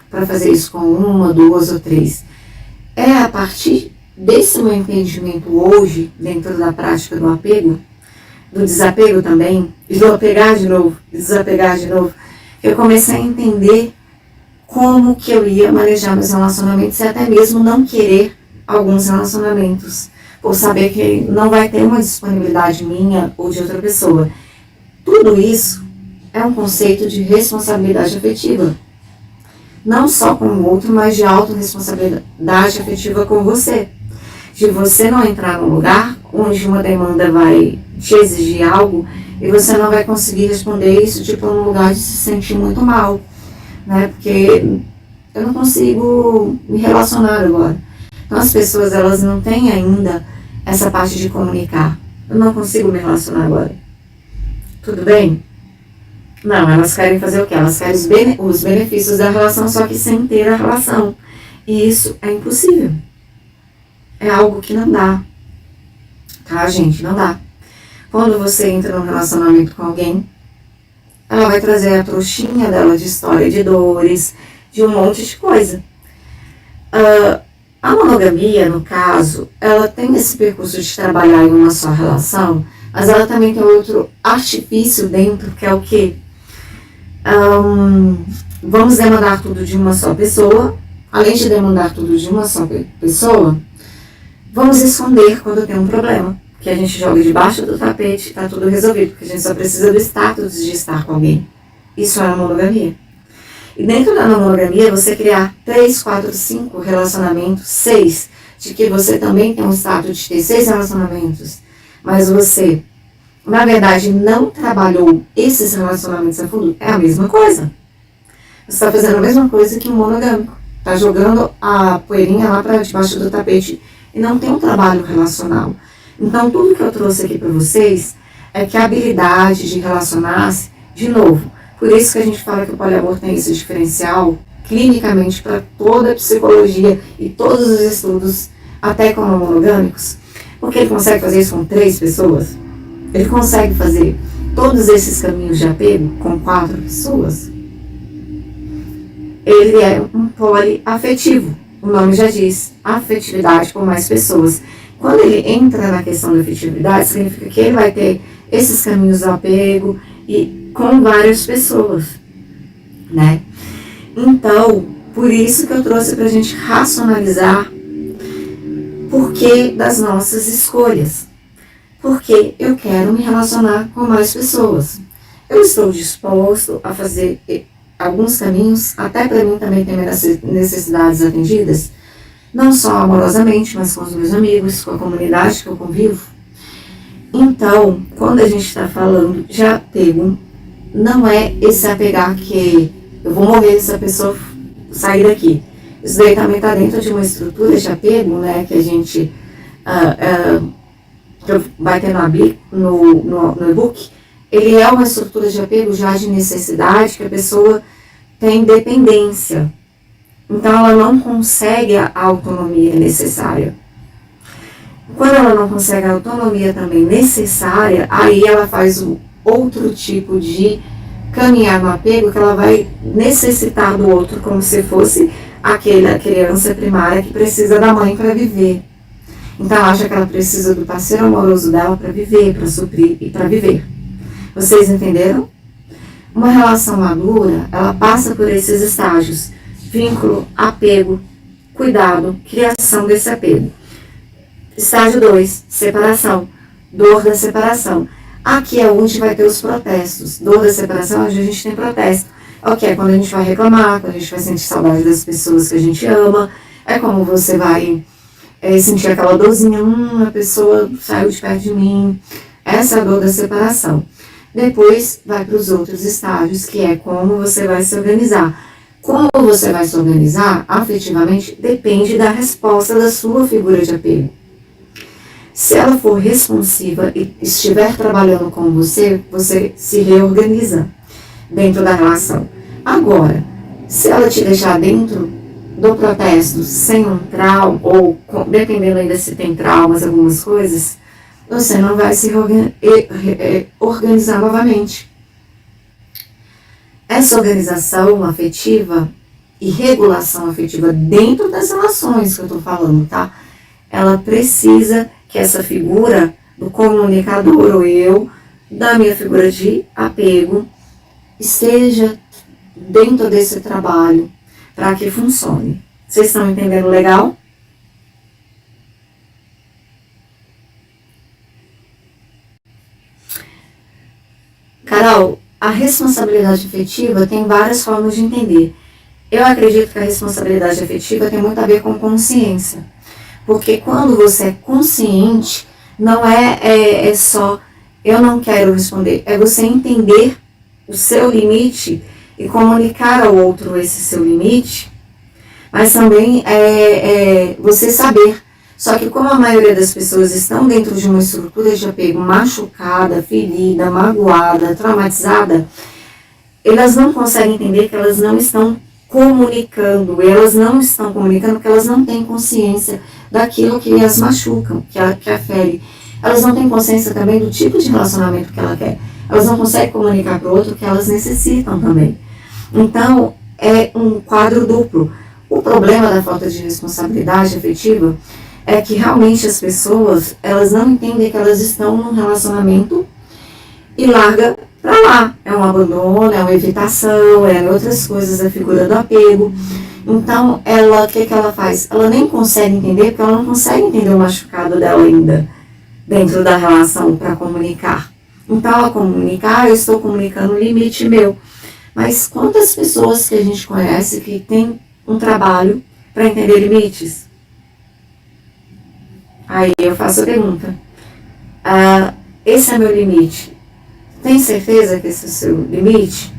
Para fazer isso com 1, 2 ou 3. É a partir desse meu entendimento hoje, dentro da prática do apego, do desapego também, e do apegar de novo, e desapegar de novo, eu comecei a entender como que eu ia manejar meus relacionamentos e até mesmo não querer alguns relacionamentos, por saber que não vai ter uma disponibilidade minha ou de outra pessoa. Tudo isso é um conceito de responsabilidade afetiva. Não só com o outro, mas de autorresponsabilidade afetiva com você. De você não entrar num lugar onde uma demanda vai te exigir algo e você não vai conseguir responder isso, tipo, num lugar de se sentir muito mal, né? Porque eu não consigo me relacionar agora. Então as pessoas, elas não têm ainda essa parte de comunicar. Eu não consigo me relacionar agora. Tudo bem? Não, elas querem fazer o quê? Elas querem os benefícios da relação, só que sem ter a relação. E isso é impossível. É algo que não dá. Tá, gente? Não dá. Quando você entra num relacionamento com alguém, ela vai trazer a trouxinha dela de história de dores, de um monte de coisa. A monogamia, no caso, ela tem esse percurso de trabalhar em uma só relação, mas ela também tem outro artifício dentro, que é o quê? Vamos demandar tudo de uma só pessoa. Além de demandar tudo de uma só pessoa, vamos esconder quando tem um problema, que a gente joga debaixo do tapete, está tudo resolvido, porque a gente só precisa do status de estar com alguém. Isso é a monogamia. E dentro da monogamia, você criar 3, 4, 5 relacionamentos, 6, de que você também tem um status de ter 6 relacionamentos, mas você, na verdade, não trabalhou esses relacionamentos a fundo, é a mesma coisa. Você está fazendo a mesma coisa que um monogâmico. Está jogando a poeirinha lá para debaixo do tapete e não tem um trabalho relacional. Então, tudo que eu trouxe aqui para vocês é que a habilidade de relacionar-se, de novo, por isso que a gente fala que o poliamor tem esse diferencial, clinicamente, para toda a psicologia e todos os estudos, até como monogâmicos, porque ele consegue fazer isso com 3 pessoas, ele consegue fazer todos esses caminhos de apego com 4 pessoas. Ele é um poliafetivo, o nome já diz, afetividade com mais pessoas. Quando ele entra na questão da afetividade, significa que ele vai ter esses caminhos do apego e com várias pessoas, né? Então, por isso que eu trouxe pra gente racionalizar porquê das nossas escolhas. Porque eu quero me relacionar com mais pessoas. Eu estou disposto a fazer alguns caminhos, até para mim também ter minhas necessidades atendidas, não só amorosamente, mas com os meus amigos, com a comunidade que eu convivo. Então, quando a gente está falando de apego, não é esse apegar que eu vou morrer se a pessoa sair daqui. Isso daí também está dentro de uma estrutura de apego, né, que a gente que vai ter no e-book. Ele é uma estrutura de apego já de necessidade, que a pessoa tem dependência. Então, ela não consegue a autonomia necessária. Quando ela não consegue a autonomia também necessária, aí ela faz um outro tipo de caminhar no apego, que ela vai necessitar do outro como se fosse aquela criança primária que precisa da mãe para viver. Então, ela acha que ela precisa do parceiro amoroso dela para viver, para suprir e para viver. Vocês entenderam? Uma relação madura, ela passa por esses estágios: vínculo, apego, cuidado, criação desse apego. Estágio 2, separação, dor da separação. Aqui é onde vai ter os protestos. Dor da separação, onde a gente tem protesto. Ok, é quando a gente vai reclamar, quando a gente vai sentir saudade das pessoas que a gente ama, é como você vai sentir aquela dorzinha, a pessoa saiu de perto de mim. Essa é a dor da separação. Depois vai para os outros estágios, que é como você vai se organizar. Como você vai se organizar afetivamente depende da resposta da sua figura de apego. Se ela for responsiva e estiver trabalhando com você, você se reorganiza dentro da relação. Agora, se ela te deixar dentro do protesto sem um trauma, ou dependendo ainda se tem traumas, algumas coisas, você não vai se organizar novamente. Essa organização afetiva e regulação afetiva dentro das relações que eu estou falando, tá? Ela precisa que essa figura do comunicador ou eu, da minha figura de apego, esteja dentro desse trabalho para que funcione. Vocês estão entendendo legal? Carol, a responsabilidade afetiva tem várias formas de entender. Eu acredito que a responsabilidade afetiva tem muito a ver com consciência. Porque quando você é consciente, não é só eu não quero responder, é você entender o seu limite e comunicar ao outro esse seu limite, mas também você saber. Só que como a maioria das pessoas estão dentro de uma estrutura de apego machucada, ferida, magoada, traumatizada, elas não conseguem entender que elas não estão comunicando, elas não estão comunicando porque elas não têm consciência daquilo que as machucam, que a fere. Elas não têm consciência também do tipo de relacionamento que ela quer. Elas não conseguem comunicar para o outro que elas necessitam também. Então, é um quadro duplo. O problema da falta de responsabilidade afetiva é que realmente as pessoas, elas não entendem que elas estão num relacionamento e larga para lá. É um abandono, é uma evitação, é outras coisas, a figura do apego. Então, o que ela faz? Ela nem consegue entender, porque ela não consegue entender o machucado dela ainda dentro da relação para comunicar. Então, ela comunicar, eu estou comunicando o limite meu. Mas quantas pessoas que a gente conhece que tem um trabalho para entender limites? Aí eu faço a pergunta. Esse é meu limite. Tem certeza que esse é o seu limite?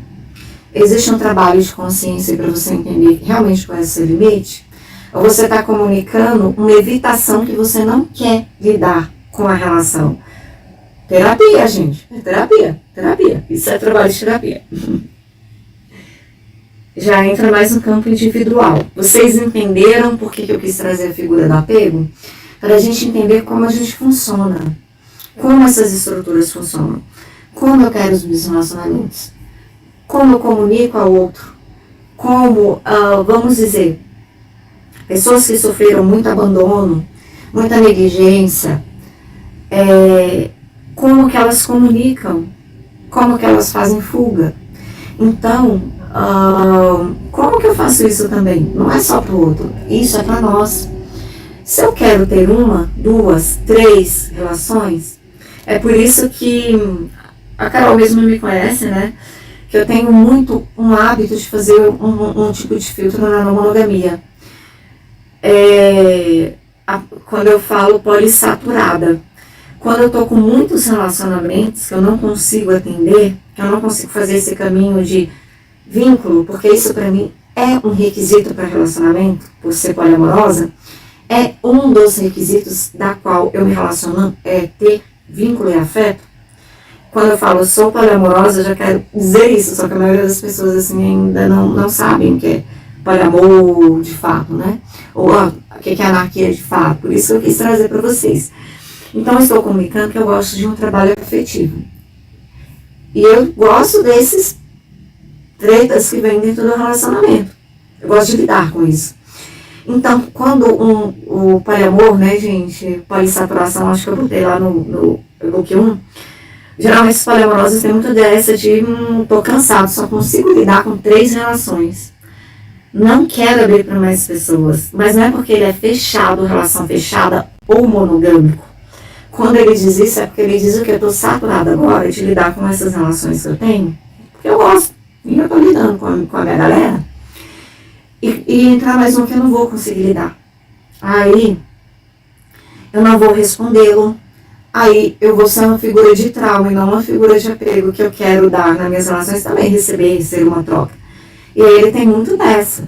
Existe um trabalho de consciência para você entender realmente qual é o seu limite? Ou você está comunicando uma evitação que você não quer lidar com a relação? Terapia, gente. É terapia. Isso é trabalho de terapia. Já entra mais no campo individual. Vocês entenderam por que eu quis trazer a figura do apego? Para a gente entender como a gente funciona. Como essas estruturas funcionam. Como eu quero os meus relacionamentos. Como eu comunico ao outro. Como, vamos dizer, pessoas que sofreram muito abandono, muita negligência, como que elas comunicam, como que elas fazem fuga. Então, como que eu faço isso também? Não é só para o outro, isso é para nós. Se eu quero ter 1, 2, 3 relações, é por isso que a Carol mesmo me conhece, né? Que eu tenho muito um hábito de fazer um tipo de filtro na não monogamia. Quando eu falo polissaturada. Quando eu estou com muitos relacionamentos que eu não consigo atender, que eu não consigo fazer esse caminho de vínculo, porque isso para mim é um requisito para relacionamento, por ser poliamorosa, é um dos requisitos da qual eu me relaciono, é ter vínculo e afeto. Quando eu falo sou poliamorosa, eu já quero dizer isso, só que a maioria das pessoas assim ainda não sabem o que é poliamor de fato, né? Ou o que é anarquia de fato. Por isso eu quis trazer para vocês. Então eu estou comunicando que eu gosto de um trabalho afetivo. E eu gosto desses tretas que vêm dentro do relacionamento. Eu gosto de lidar com isso. Então, quando o poliamor, né, gente, polissaturação, acho que eu botei lá no book 1, geralmente os poliamorosos têm muito dessa de tô cansado, só consigo lidar com 3 relações. não quer abrir para mais pessoas, mas não é porque ele é fechado, relação fechada ou monogâmico. Quando ele diz isso, é porque ele diz que eu estou saturada agora de lidar com essas relações que eu tenho, porque eu gosto, e eu estou lidando com a minha galera, e entrar mais um que eu não vou conseguir lidar. Aí, eu não vou respondê-lo, aí eu vou ser uma figura de trauma e não uma figura de apego que eu quero dar nas minhas relações, também receber uma troca. E aí ele tem muito dessa.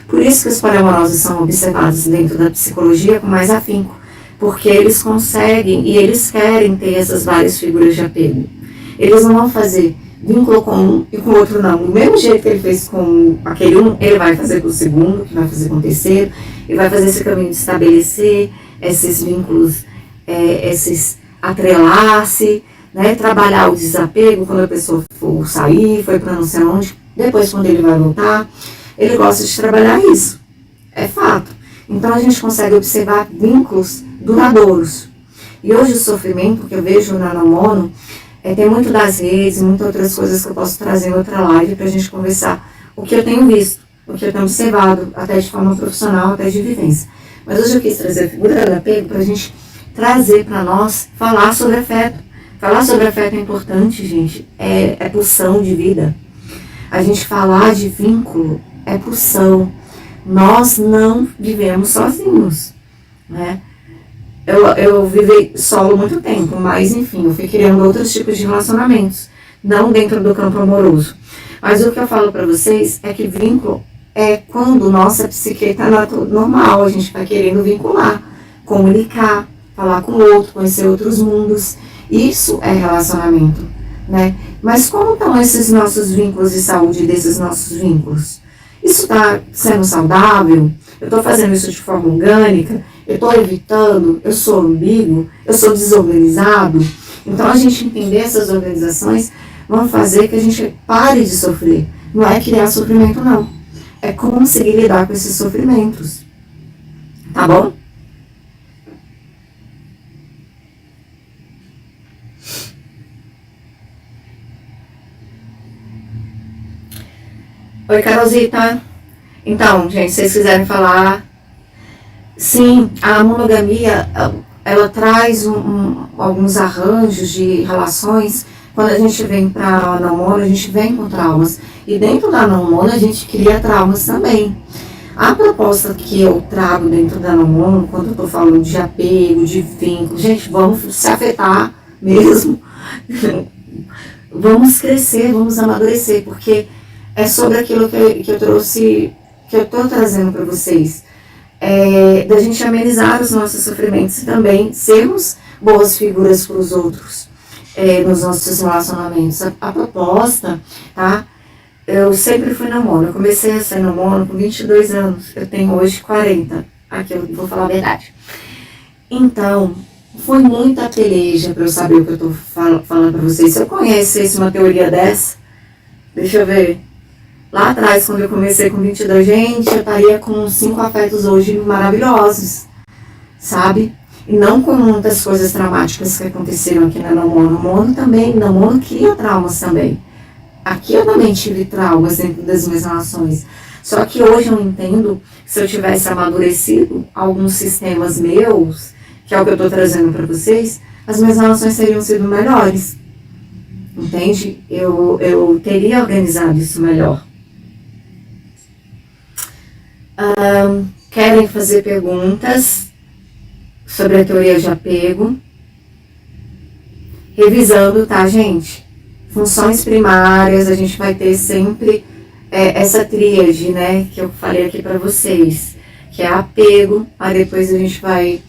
Por isso que os poliamorosos são observados dentro da psicologia com mais afinco, porque eles conseguem e eles querem ter essas várias figuras de apego. Eles não vão fazer vínculo com um e com o outro não. Do mesmo jeito que ele fez com aquele um, ele vai fazer com o segundo, que vai fazer com o terceiro, e vai fazer esse caminho de estabelecer esses vínculos, esses atrelar-se, né, trabalhar o desapego quando a pessoa for sair, foi para não sei onde, depois quando ele vai voltar, ele gosta de trabalhar isso, é fato. Então a gente consegue observar vínculos duradouros. E hoje o sofrimento que eu vejo na Namono tem muito das redes, muitas outras coisas que eu posso trazer em outra live para a gente conversar o que eu tenho visto, o que eu tenho observado, até de forma profissional, até de vivência. Mas hoje eu quis trazer a figura do apego para a gente trazer para nós, falar sobre afeto. Falar sobre afeto é importante, gente, é pulsão de vida. A gente falar de vínculo é pulsão. Nós não vivemos sozinhos, né? Eu vivi solo muito tempo, mas enfim, eu fui criando outros tipos de relacionamentos, não dentro do campo amoroso. Mas o que eu falo para vocês é que vínculo é quando nossa psique está normal, a gente vai querendo vincular, comunicar, falar com o outro, conhecer outros mundos. Isso é relacionamento, né? Mas como estão esses nossos vínculos de saúde desses nossos vínculos? Isso está sendo saudável? Eu estou fazendo isso de forma orgânica? Eu estou evitando? Eu sou ambíguo? Eu sou desorganizado? Então, a gente entender essas organizações vão fazer que a gente pare de sofrer. Não é criar sofrimento, não. É conseguir lidar com esses sofrimentos. Tá bom? Oi, Carolzita. Então, gente, se vocês quiserem falar, sim, a monogamia, ela traz alguns arranjos de relações. Quando a gente vem para a não-mono, a gente vem com traumas. E dentro da não-mono, a gente cria traumas também. A proposta que eu trago dentro da não-mono, quando eu estou falando de apego, de vínculo, gente, vamos se afetar mesmo. Vamos crescer, vamos amadurecer, porque é sobre aquilo que eu trouxe, que eu estou trazendo para vocês. Da gente amenizar os nossos sofrimentos e também sermos boas figuras para os outros nos nossos relacionamentos. A proposta, tá? Eu sempre fui namono. Eu comecei a ser namono com 22 anos. Eu tenho hoje 40. Aqui eu vou falar a verdade. Então, foi muita peleja para eu saber o que eu estou falando para vocês. Se eu conhecesse uma teoria dessa, deixa eu ver. Lá atrás, quando eu comecei com 22, gente, eu estaria com 5 afetos hoje maravilhosos, sabe? E não com muitas coisas traumáticas que aconteceram aqui na Namono. Namono também, Namono cria traumas também. Aqui eu também tive traumas dentro das minhas relações. Só que hoje eu entendo que se eu tivesse amadurecido alguns sistemas meus, que é o que eu estou trazendo para vocês, as minhas relações teriam sido melhores. Entende? Eu teria organizado isso melhor. Querem fazer perguntas sobre a teoria de apego? Revisando, tá, gente? Funções primárias, a gente vai ter sempre essa tríade, né, que eu falei aqui para vocês, que é apego, aí depois a gente vai,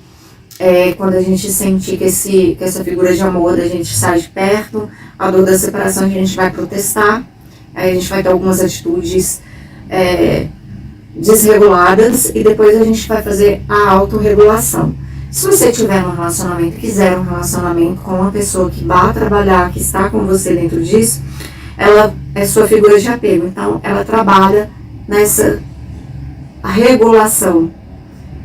quando a gente sentir que essa figura de amor da gente sai de perto, a dor da separação a gente vai protestar, aí a gente vai ter algumas atitudes desreguladas e depois a gente vai fazer a autorregulação. Se você tiver um relacionamento, quiser um relacionamento com uma pessoa que vai trabalhar, que está com você dentro disso, ela é sua figura de apego. Então, ela trabalha nessa regulação,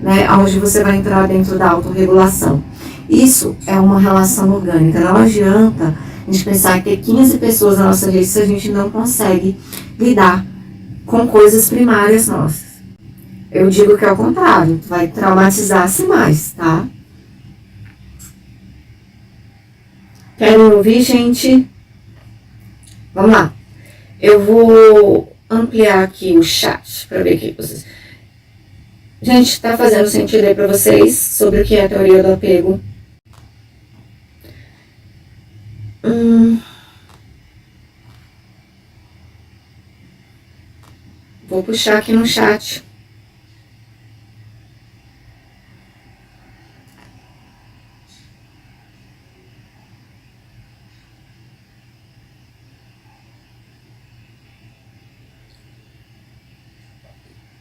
né, onde você vai entrar dentro da autorregulação. Isso é uma relação orgânica. Não adianta a gente pensar que ter 15 pessoas na nossa rede se a gente não consegue lidar com coisas primárias nossas. Eu digo que é o contrário, vai traumatizar-se mais, tá? Querem ouvir, gente? Vamos lá. Eu vou ampliar aqui o chat para ver que vocês... Gente, tá fazendo sentido aí para vocês sobre o que é a teoria do apego? Vou puxar aqui no chat.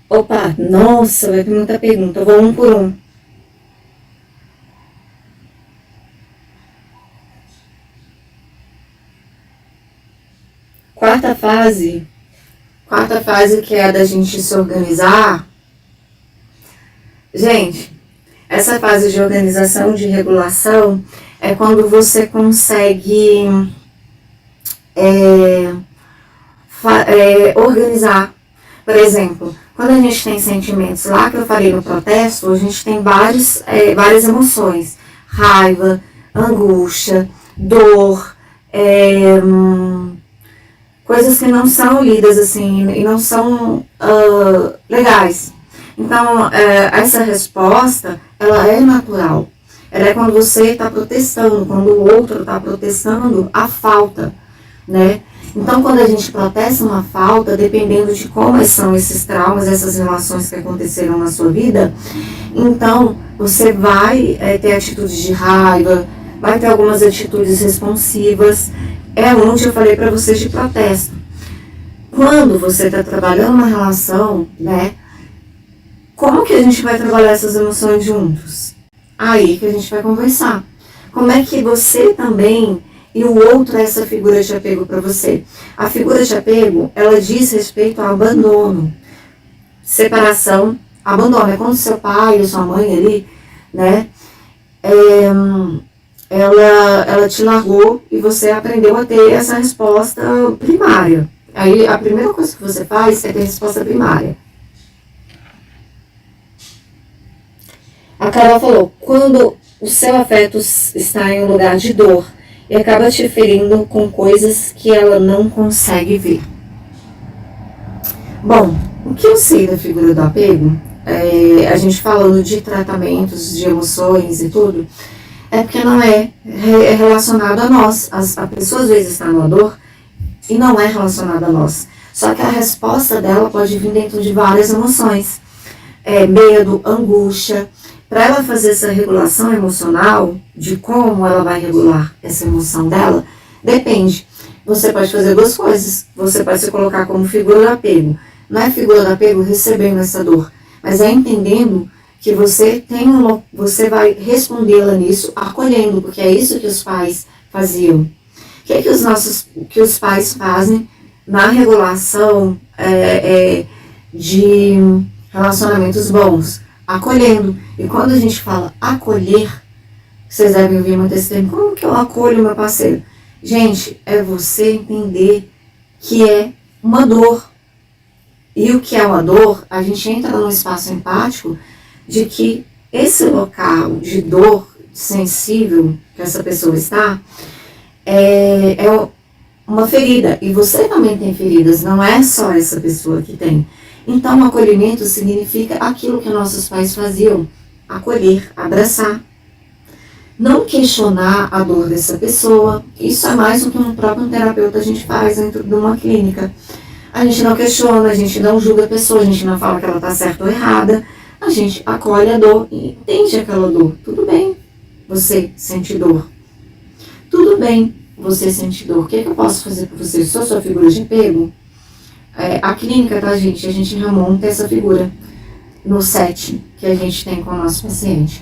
Opa, nossa, vai vir muita pergunta. Eu vou um por um. Quarta fase que é a da gente se organizar. Gente, essa fase de organização, de regulação, é quando você consegue organizar. Por exemplo, quando a gente tem sentimentos lá que eu falei no protesto, a gente tem várias emoções. Raiva, angústia, dor, coisas que não são lidas assim e não são legais. Então, essa resposta, ela é natural. Ela é quando você está protestando, quando o outro está protestando a falta, né? Então, quando a gente protesta uma falta, dependendo de como são esses traumas, essas relações que aconteceram na sua vida, então você vai ter atitudes de raiva, vai ter algumas atitudes responsivas. É onde eu falei para vocês de protesto. Quando você está trabalhando uma relação, né? Como que a gente vai trabalhar essas emoções juntos? Aí que a gente vai conversar. Como é que você também e o outro é essa figura de apego para você? A figura de apego, ela diz respeito ao abandono, separação, abandono. É quando seu pai ou sua mãe ali, né? Ela te largou e você aprendeu a ter essa resposta primária. Aí a primeira coisa que você faz é ter resposta primária. A Carol falou, quando o seu afeto está em um lugar de dor e acaba te ferindo com coisas que ela não consegue ver. Bom, o que eu sei da figura do apego, a gente falando de tratamentos, de emoções e tudo, é porque não é relacionado a nós. A pessoa às vezes está numa dor e não é relacionada a nós. Só que a resposta dela pode vir dentro de várias emoções. Medo, angústia. Para ela fazer essa regulação emocional, de como ela vai regular essa emoção dela, depende. Você pode fazer duas coisas. Você pode se colocar como figura do apego. Não é figura do apego recebendo essa dor, mas é entendendo que você vai respondê-la nisso, acolhendo, porque é isso que os pais faziam. O que é que os pais fazem na regulação de relacionamentos bons? Acolhendo. E quando a gente fala acolher, vocês devem ouvir muito esse termo, como que eu acolho meu parceiro? Gente, é você entender que é uma dor. E o que é uma dor, a gente entra num espaço empático de que esse local de dor sensível que essa pessoa está é uma ferida. E você também tem feridas, não é só essa pessoa que tem. Então, o acolhimento significa aquilo que nossos pais faziam, acolher, abraçar. Não questionar a dor dessa pessoa, isso é mais do que um próprio terapeuta a gente faz dentro de uma clínica. A gente não questiona, a gente não julga a pessoa, a gente não fala que ela está certa ou errada, a gente acolhe a dor e entende aquela dor. Tudo bem, você sente dor. Tudo bem, você sente dor. O que eu posso fazer por você? Sou sua figura de apego? A clínica, tá, gente? A gente remonta essa figura no set que a gente tem com o nosso paciente.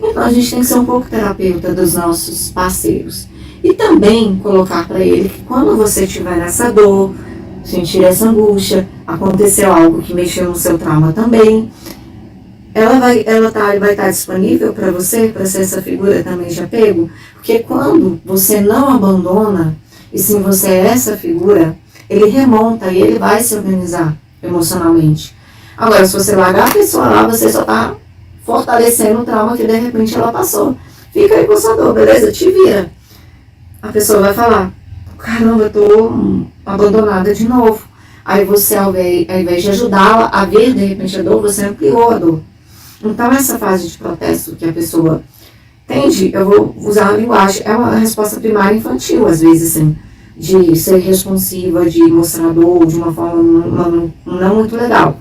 Então, a gente tem que ser um pouco terapeuta dos nossos parceiros. E também colocar para ele que quando você estiver nessa dor, sentir essa angústia, aconteceu algo que mexeu no seu trauma também, ela vai estar disponível para você, para ser essa figura também de apego, porque quando você não abandona, e sim você é essa figura, ele remonta e ele vai se organizar emocionalmente. Agora, se você largar a pessoa lá, você só tá fortalecendo o trauma que de repente ela passou. Fica aí com essa dor, beleza? Te vira. A pessoa vai falar, caramba, eu tô abandonada de novo. Aí você, ao invés de ajudá-la a ver de repente a dor, você ampliou a dor. Então, essa fase de protesto que a pessoa tende, eu vou usar a linguagem, é uma resposta primária infantil, às vezes, assim, de ser responsiva, de mostrar dor de uma forma não muito legal.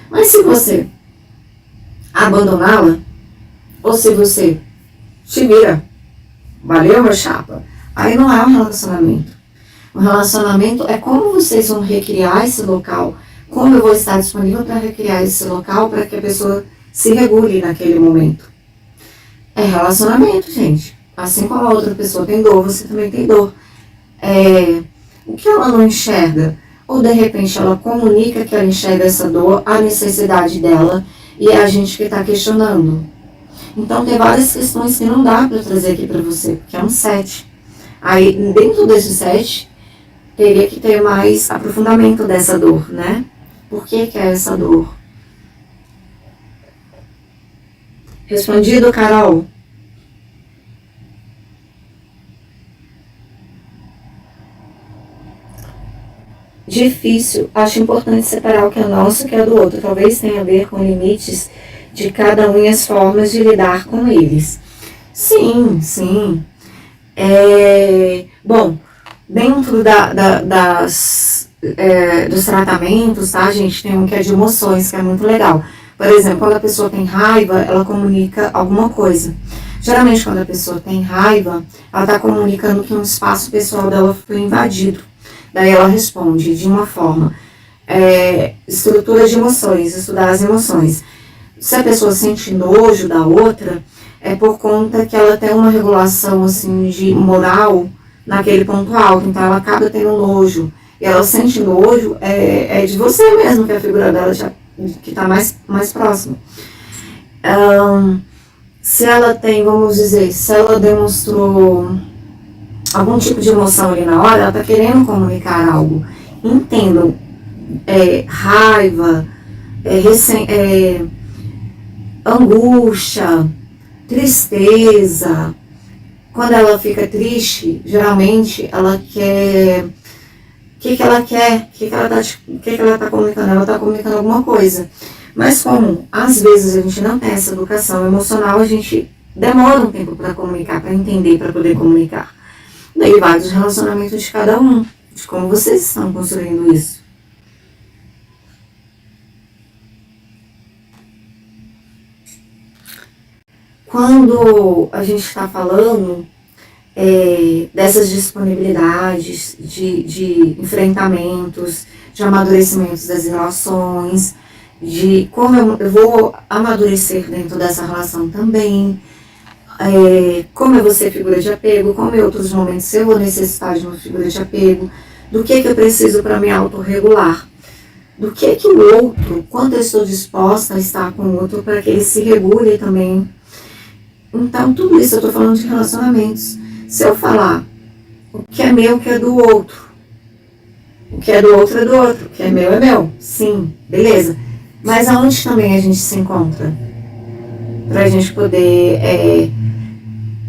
Mas se você abandoná-la, ou se você te vira, valeu, meu chapa, aí não é um relacionamento. O relacionamento é como vocês vão recriar esse local, como eu vou estar disponível para recriar esse local para que a pessoa se regule naquele momento. É relacionamento, gente. Assim como a outra pessoa tem dor, você também tem dor. O que ela não enxerga? Ou de repente ela comunica que ela enxerga essa dor, a necessidade dela, e é a gente que está questionando. Então tem várias questões que não dá para trazer aqui para você, porque é um 7. Aí dentro desse 7, teria que ter mais aprofundamento dessa dor, né? Por que é essa dor? Respondido, Carol? Difícil. Acho importante separar o que é nosso e o que é do outro. Talvez tenha a ver com limites de cada um e as formas de lidar com eles. Sim, sim. Bom, dentro dos tratamentos, tá, gente, tem um que é de emoções, que é muito legal. Por exemplo, quando a pessoa tem raiva, ela comunica alguma coisa. Geralmente, quando a pessoa tem raiva, ela está comunicando que um espaço pessoal dela foi invadido. Daí ela responde de uma forma, estrutura de emoções, estudar as emoções. Se a pessoa sente nojo da outra, é por conta que ela tem uma regulação assim, de moral naquele ponto alto, então ela acaba tendo nojo. E ela sente nojo, é de você mesmo, que é a figura dela já, que está mais próxima. Se ela tem, vamos dizer, se ela demonstrou algum tipo de emoção ali na hora, ela está querendo comunicar algo. Entendam, raiva, angústia, tristeza. Quando ela fica triste, geralmente ela quer... O que ela quer? O que ela está comunicando? Ela está comunicando alguma coisa. Mas como, às vezes, a gente não tem essa educação emocional, a gente demora um tempo para comunicar, para entender, para poder comunicar. Daí vai dos relacionamentos de cada um, de como vocês estão construindo isso. Quando a gente está falando dessas disponibilidades, de enfrentamentos, de amadurecimentos das relações, de como eu vou amadurecer dentro dessa relação também, como eu vou ser figura de apego, como em outros momentos eu vou necessitar de uma figura de apego, do que eu preciso para me autorregular, do que o outro, quanto eu estou disposta a estar com o outro para que ele se regule também. Então, tudo isso eu estou falando de relacionamentos. Se eu falar o que é meu, o que é do outro, o que é do outro é do outro, o que é meu, sim, beleza. Mas aonde também a gente se encontra? Para a gente poder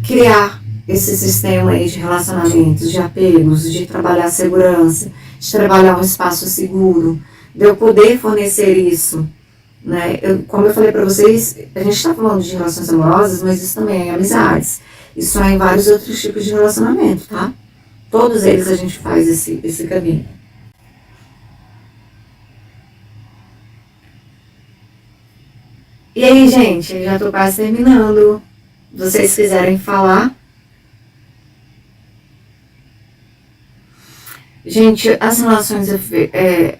criar esse sistema aí de relacionamentos, de apegos, de trabalhar a segurança, de trabalhar um espaço seguro, de eu poder fornecer isso. Né? Como eu falei para vocês, a gente está falando de relações amorosas, mas isso também é amizades. Isso é em vários outros tipos de relacionamento, tá? Todos eles a gente faz esse caminho. E aí, gente, já tô quase terminando. Se vocês quiserem falar. Gente, as relações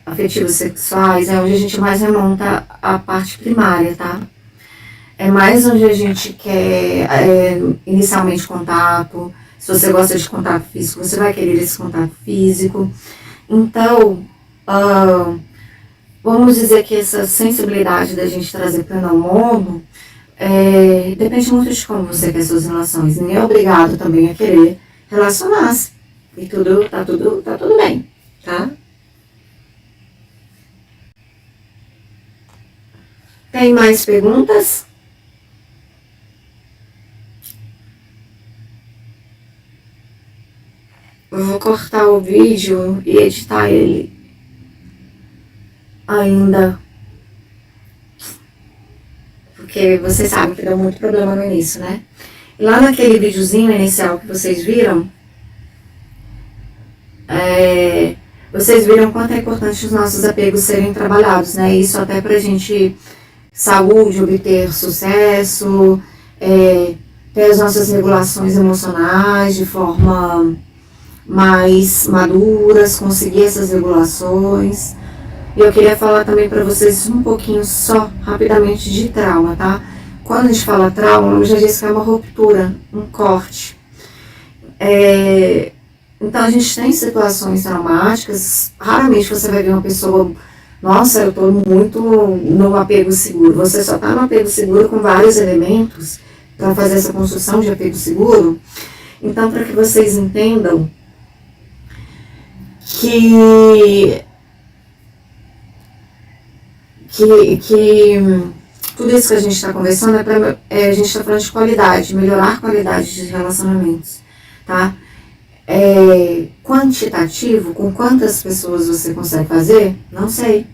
afetivas sexuais é onde a gente mais remonta a parte primária, tá? É mais onde a gente quer inicialmente contato. Se você gosta de contato físico, você vai querer esse contato físico. Então, vamos dizer que essa sensibilidade da gente trazer para o namono depende muito de como você quer suas relações. Ninguém é obrigado também a querer relacionar-se. E tá tudo bem, tá? Tem mais perguntas? Eu vou cortar o vídeo e editar ele ainda. Porque vocês sabem que deu muito problema no início, né? Lá naquele videozinho inicial que vocês viram, vocês viram quanto é importante os nossos apegos serem trabalhados, né? Isso até pra gente saúde, obter sucesso, ter as nossas regulações emocionais de forma mais maduras, conseguir essas regulações. E eu queria falar também para vocês um pouquinho só, rapidamente, de trauma, tá? Quando a gente fala trauma, eu já disse que é uma ruptura, um corte. Então a gente tem situações traumáticas, raramente você vai ver uma pessoa, nossa, eu tô muito no apego seguro. Você só tá no apego seguro com vários elementos para fazer essa construção de apego seguro. Então, para que vocês entendam que tudo isso que a gente está conversando a gente está falando de qualidade, melhorar a qualidade de relacionamentos, tá? Quantitativo, com quantas pessoas você consegue fazer? Não sei.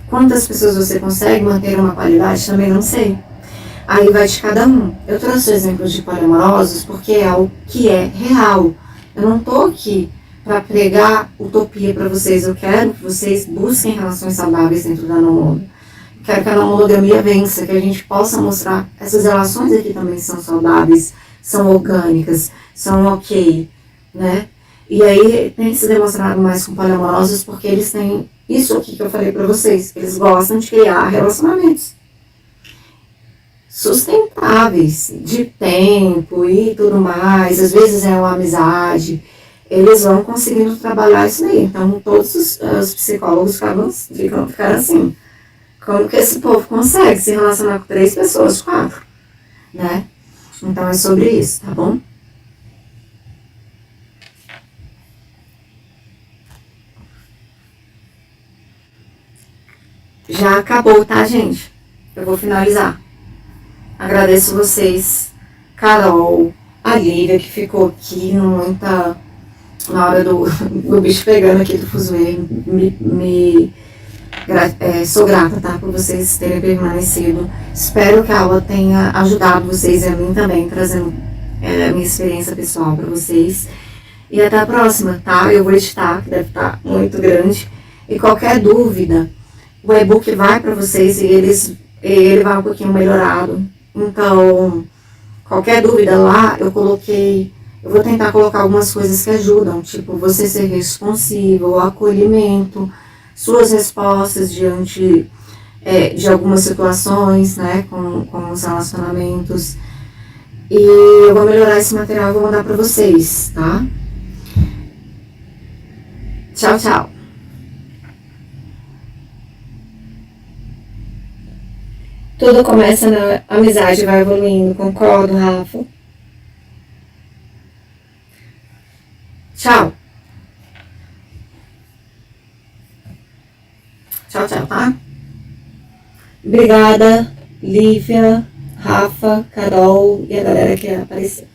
Quantas pessoas você consegue manter uma qualidade? Também não sei. Aí vai de cada um. Eu trouxe exemplos de poliamorosos porque é o que é real. Eu não tô aqui para pregar utopia para vocês. Eu quero que vocês busquem relações saudáveis dentro da não-monogamia. Quero que a não-monogamia vença, que a gente possa mostrar essas relações aqui também são saudáveis, são orgânicas, são ok, né? E aí tem se demonstrado mais com poliamorosos porque eles têm isso aqui que eu falei para vocês. Eles gostam de criar relacionamentos sustentáveis, de tempo e tudo mais. Às vezes é uma amizade. Eles vão conseguindo trabalhar isso aí. Então, todos os psicólogos ficaram assim. Como que esse povo consegue se relacionar com 3 pessoas, 4? Né? Então, é sobre isso, tá bom? Já acabou, tá, gente? Eu vou finalizar. Agradeço vocês, Carol, a Lívia, que ficou aqui na hora do bicho pegando aqui do fuzuê. Sou grata, tá, por vocês terem permanecido. Espero que a aula tenha ajudado vocês e a mim também, trazendo a minha experiência pessoal para vocês. E até a próxima, tá? Eu vou editar, que deve estar muito grande. E qualquer dúvida, o e-book vai para vocês e ele vai um pouquinho melhorado. Então, qualquer dúvida lá, eu vou tentar colocar algumas coisas que ajudam, tipo você ser responsivo, o acolhimento, suas respostas diante de algumas situações, né, com os relacionamentos. E eu vou melhorar esse material e vou mandar para vocês, tá? Tchau, tchau. Tudo começa na amizade e vai evoluindo, concordo, Rafa? Tchau. Tchau, tchau, tá? Obrigada, Lívia, Rafa, Carol e a galera que apareceu.